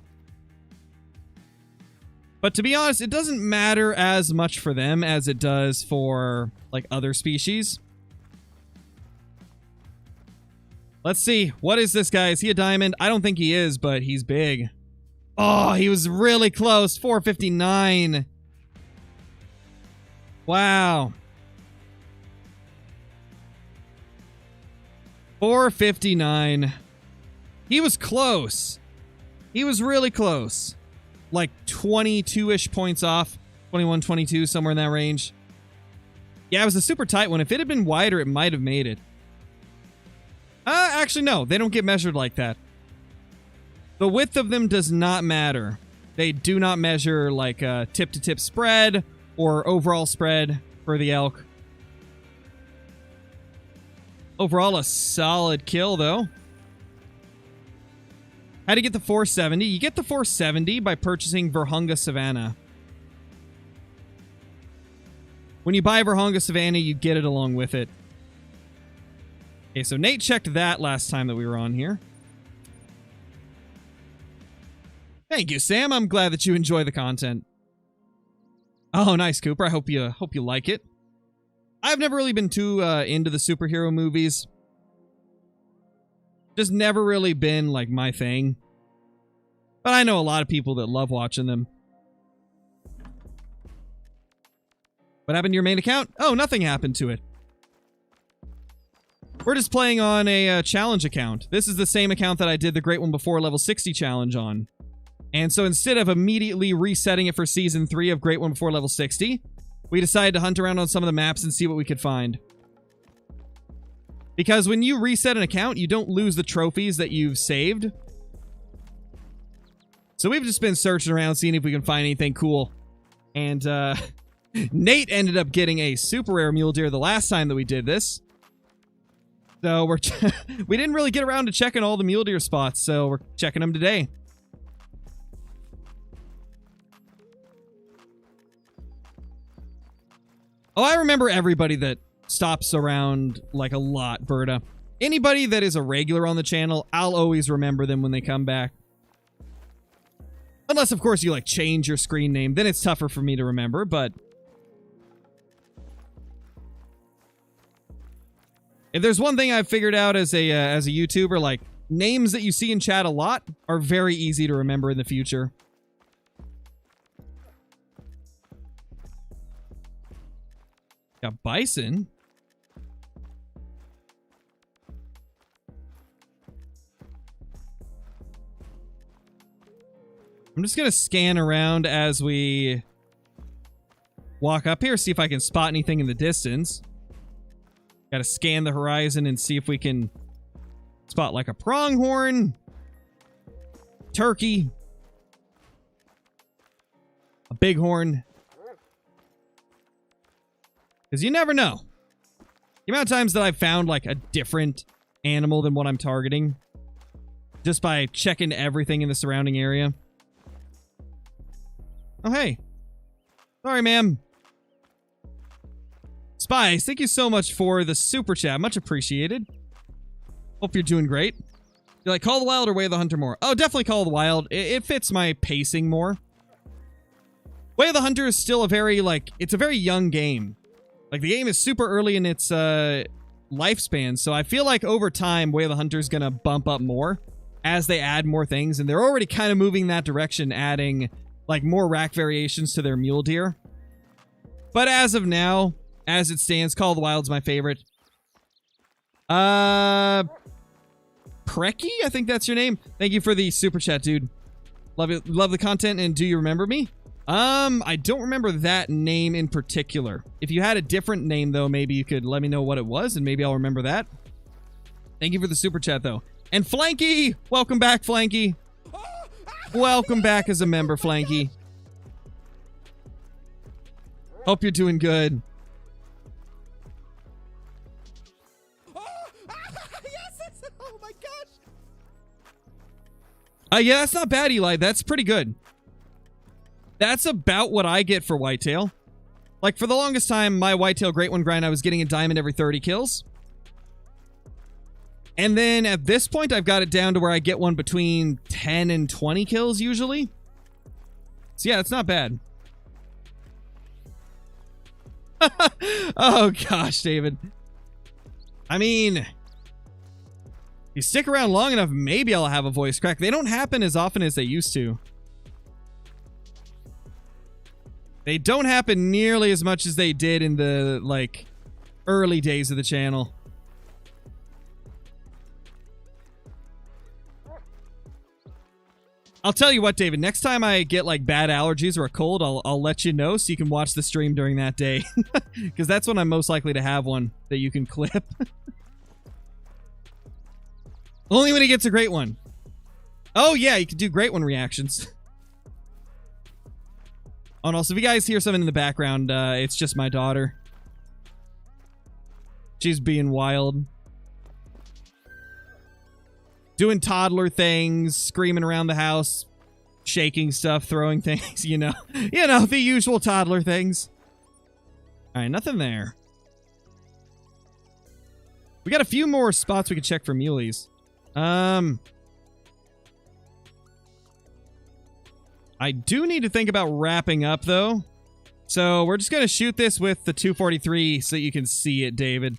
But to be honest, it doesn't matter as much for them as it does for like other species. Let's see. What is this guy? Is he a diamond? I don't think he is, but he's big. Oh, he was really close. 459. Wow. 459. He was close. He was really close. Like 22-ish points off. 21, 22, somewhere in that range. Yeah, it was a super tight one. If it had been wider, it might have made it. Actually, no. They don't get measured like that. The width of them does not matter. They do not measure like a tip-to-tip spread or overall spread for the elk. Overall, a solid kill, though. How to get the 470? You get the 470 by purchasing Virunga Savannah. When you buy Virunga Savannah, you get it along with it. Okay, so Nate checked that last time that we were on here. Thank you, Sam. I'm glad that you enjoy the content. Oh, nice, Cooper. I hope you like it. I've never really been too into the superhero movies. Just never really been like my thing. But I know a lot of people that love watching them. What happened to your main account? Oh, nothing happened to it. We're just playing on a challenge account. This is the same account that I did the Great One Before Level 60 challenge on. And so instead of immediately resetting it for Season 3 of Great One Before Level 60, we decided to hunt around on some of the maps and see what we could find. Because when you reset an account, you don't lose the trophies that you've saved. So we've just been searching around, seeing if we can find anything cool. And Nate ended up getting a super rare mule deer the last time that we did this. So we didn't really get around to checking all the mule deer spots, so we're checking them today. Oh, I remember everybody that stops around like a lot, Berta. Anybody that is a regular on the channel, I'll always remember them when they come back. Unless, of course, you like change your screen name. Then it's tougher for me to remember, but... if there's one thing I've figured out as a YouTuber, like, names that you see in chat a lot are very easy to remember in the future. Got bison. I'm just going to scan around as we walk up here, see if I can spot anything in the distance. Got to scan the horizon and see if we can spot like a pronghorn, turkey, a bighorn. Because you never know. The amount of times that I've found like a different animal than what I'm targeting just by checking everything in the surrounding area. Oh, hey. Sorry, ma'am. Spice, thank you so much for the super chat. Much appreciated. Hope you're doing great. You like Call of the Wild or Way of the Hunter more? Oh, definitely Call of the Wild. It fits my pacing more. Way of the Hunter is still a very, like, it's a very young game. Like, the game is super early in its lifespan, so I feel like over time, Way of the Hunter is going to bump up more as they add more things, and they're already kind of moving that direction, adding, like, more rack variations to their mule deer. But as of now, as it stands, Call of the Wild's my favorite. Preki, I think that's your name. Thank you for the super chat, dude. Love it. Love the content, and do you remember me? I don't remember that name in particular. If you had a different name, though, maybe you could let me know what it was, and maybe I'll remember that. Thank you for the super chat, though. And Flanky! Welcome back, Flanky. Welcome back as a member, Flanky. Hope you're doing good. Yes! Oh my gosh! Yeah, that's not bad, Eli. That's pretty good. That's about what I get for whitetail. Like, for the longest time, my whitetail great one grind, I was getting a diamond every 30 kills. And then at this point, I've got it down to where I get one between 10 and 20 kills usually. So yeah, it's not bad. Oh gosh, David. I mean, if you stick around long enough, maybe I'll have a voice crack. They don't happen as often as they used to. They don't happen nearly as much as they did in the, like, early days of the channel. I'll tell you what, David, next time I get, like, bad allergies or a cold, I'll let you know so you can watch the stream during that day. Because that's when I'm most likely to have one that you can clip. Only when he gets a great one. Oh, yeah, you can do great one reactions. Oh, and also, if you guys hear something in the background, it's just my daughter. She's being wild. Doing toddler things, screaming around the house, shaking stuff, throwing things, you know. You know, the usual toddler things. Alright, nothing there. We got a few more spots we can check for muleys. I do need to think about wrapping up, though. So we're just going to shoot this with the 243 so you can see it, David.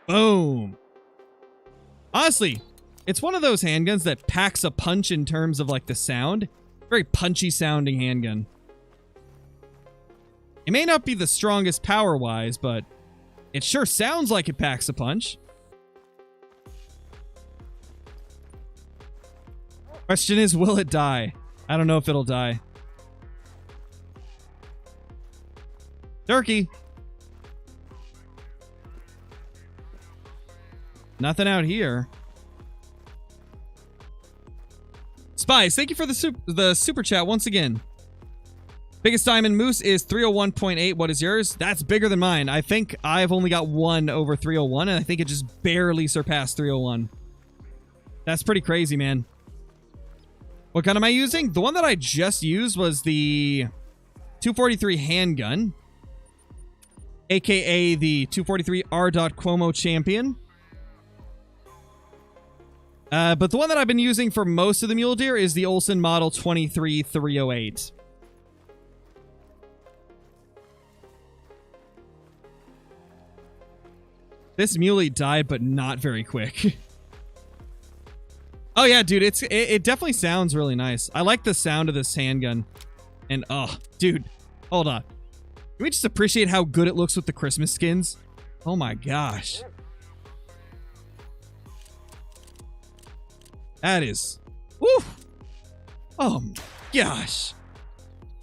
Boom. Honestly, it's one of those handguns that packs a punch in terms of, like, the sound. Very punchy sounding handgun. It may not be the strongest power-wise, but it sure sounds like it packs a punch. Question is, will it die? I don't know if it'll die. Turkey. Nothing out here. Spies, thank you for the super chat once again. Biggest diamond moose is 301.8. What is yours? That's bigger than mine. I think I've only got one over 301, and I think it just barely surpassed 301. That's pretty crazy, man. What gun am I using? The one that I just used was the 243 handgun, aka the 243 R. Cuomo champion. But the one that I've been using for most of the mule deer is the Olsen model 23308. This muley died, but not very quick. Oh yeah, dude, it definitely sounds really nice. I like the sound of this handgun. And oh, dude, hold on. Can we just appreciate how good it looks with the Christmas skins? Oh my gosh. That is... Woo! Oh my gosh.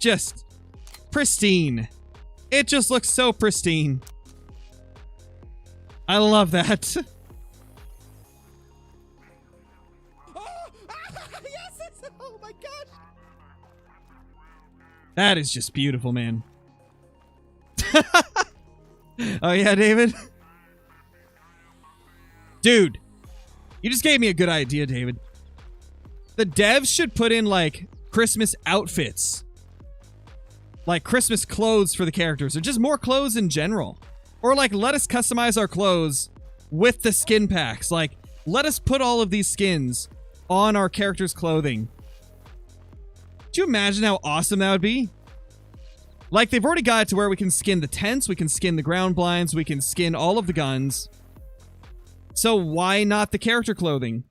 Just pristine. It just looks so pristine. I love that. Yes! Oh my gosh! That is just beautiful, man. Oh yeah, David? Dude, you just gave me a good idea, David. The devs should put in, like, Christmas outfits. Like, Christmas clothes for the characters, or just more clothes in general. Or, like, let us customize our clothes with the skin packs. Like, let us put all of these skins on our characters' clothing. Could you imagine how awesome that would be? Like, they've already got it to where we can skin the tents, we can skin the ground blinds, we can skin all of the guns. So why not the character clothing?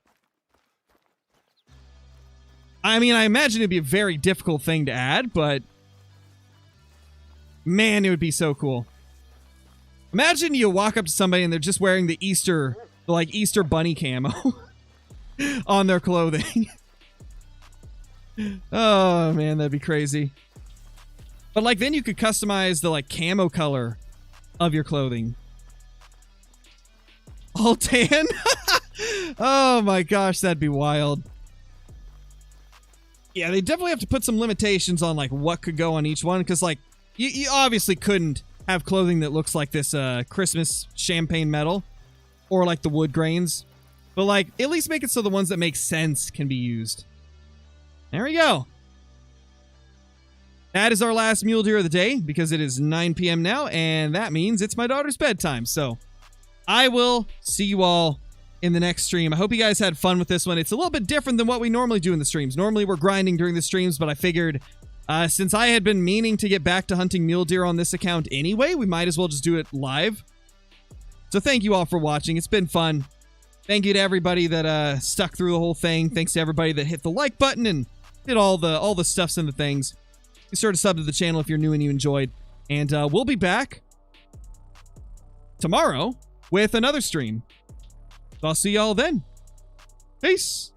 I mean, I imagine it'd be a very difficult thing to add, but... man, it would be so cool. Imagine you walk up to somebody and they're just wearing the Easter bunny camo on their clothing. Oh, man, that'd be crazy. But, like, then you could customize the, like, camo color of your clothing. All tan? Oh, my gosh, that'd be wild. Yeah, they definitely have to put some limitations on, like, what could go on each one. Because, like, you obviously couldn't have clothing that looks like this Christmas champagne metal. Or, like, the wood grains. But, like, at least make it so the ones that make sense can be used. There we go. That is our last mule deer of the day, because it is 9 p.m. now, and that means it's my daughter's bedtime. So I will see you all in the next stream. I hope you guys had fun with this one. It's a little bit different than what we normally do in the streams. Normally we're grinding during the streams, but I figured since I had been meaning to get back to hunting mule deer on this account anyway, we might as well just do it live. So thank you all for watching. It's been fun. Thank you to everybody that stuck through the whole thing. Thanks to everybody that hit the like button and did all the stuffs and the things. Be sure to sub to the channel if you're new and you enjoyed. And we'll be back tomorrow with another stream. So I'll see y'all then. Peace.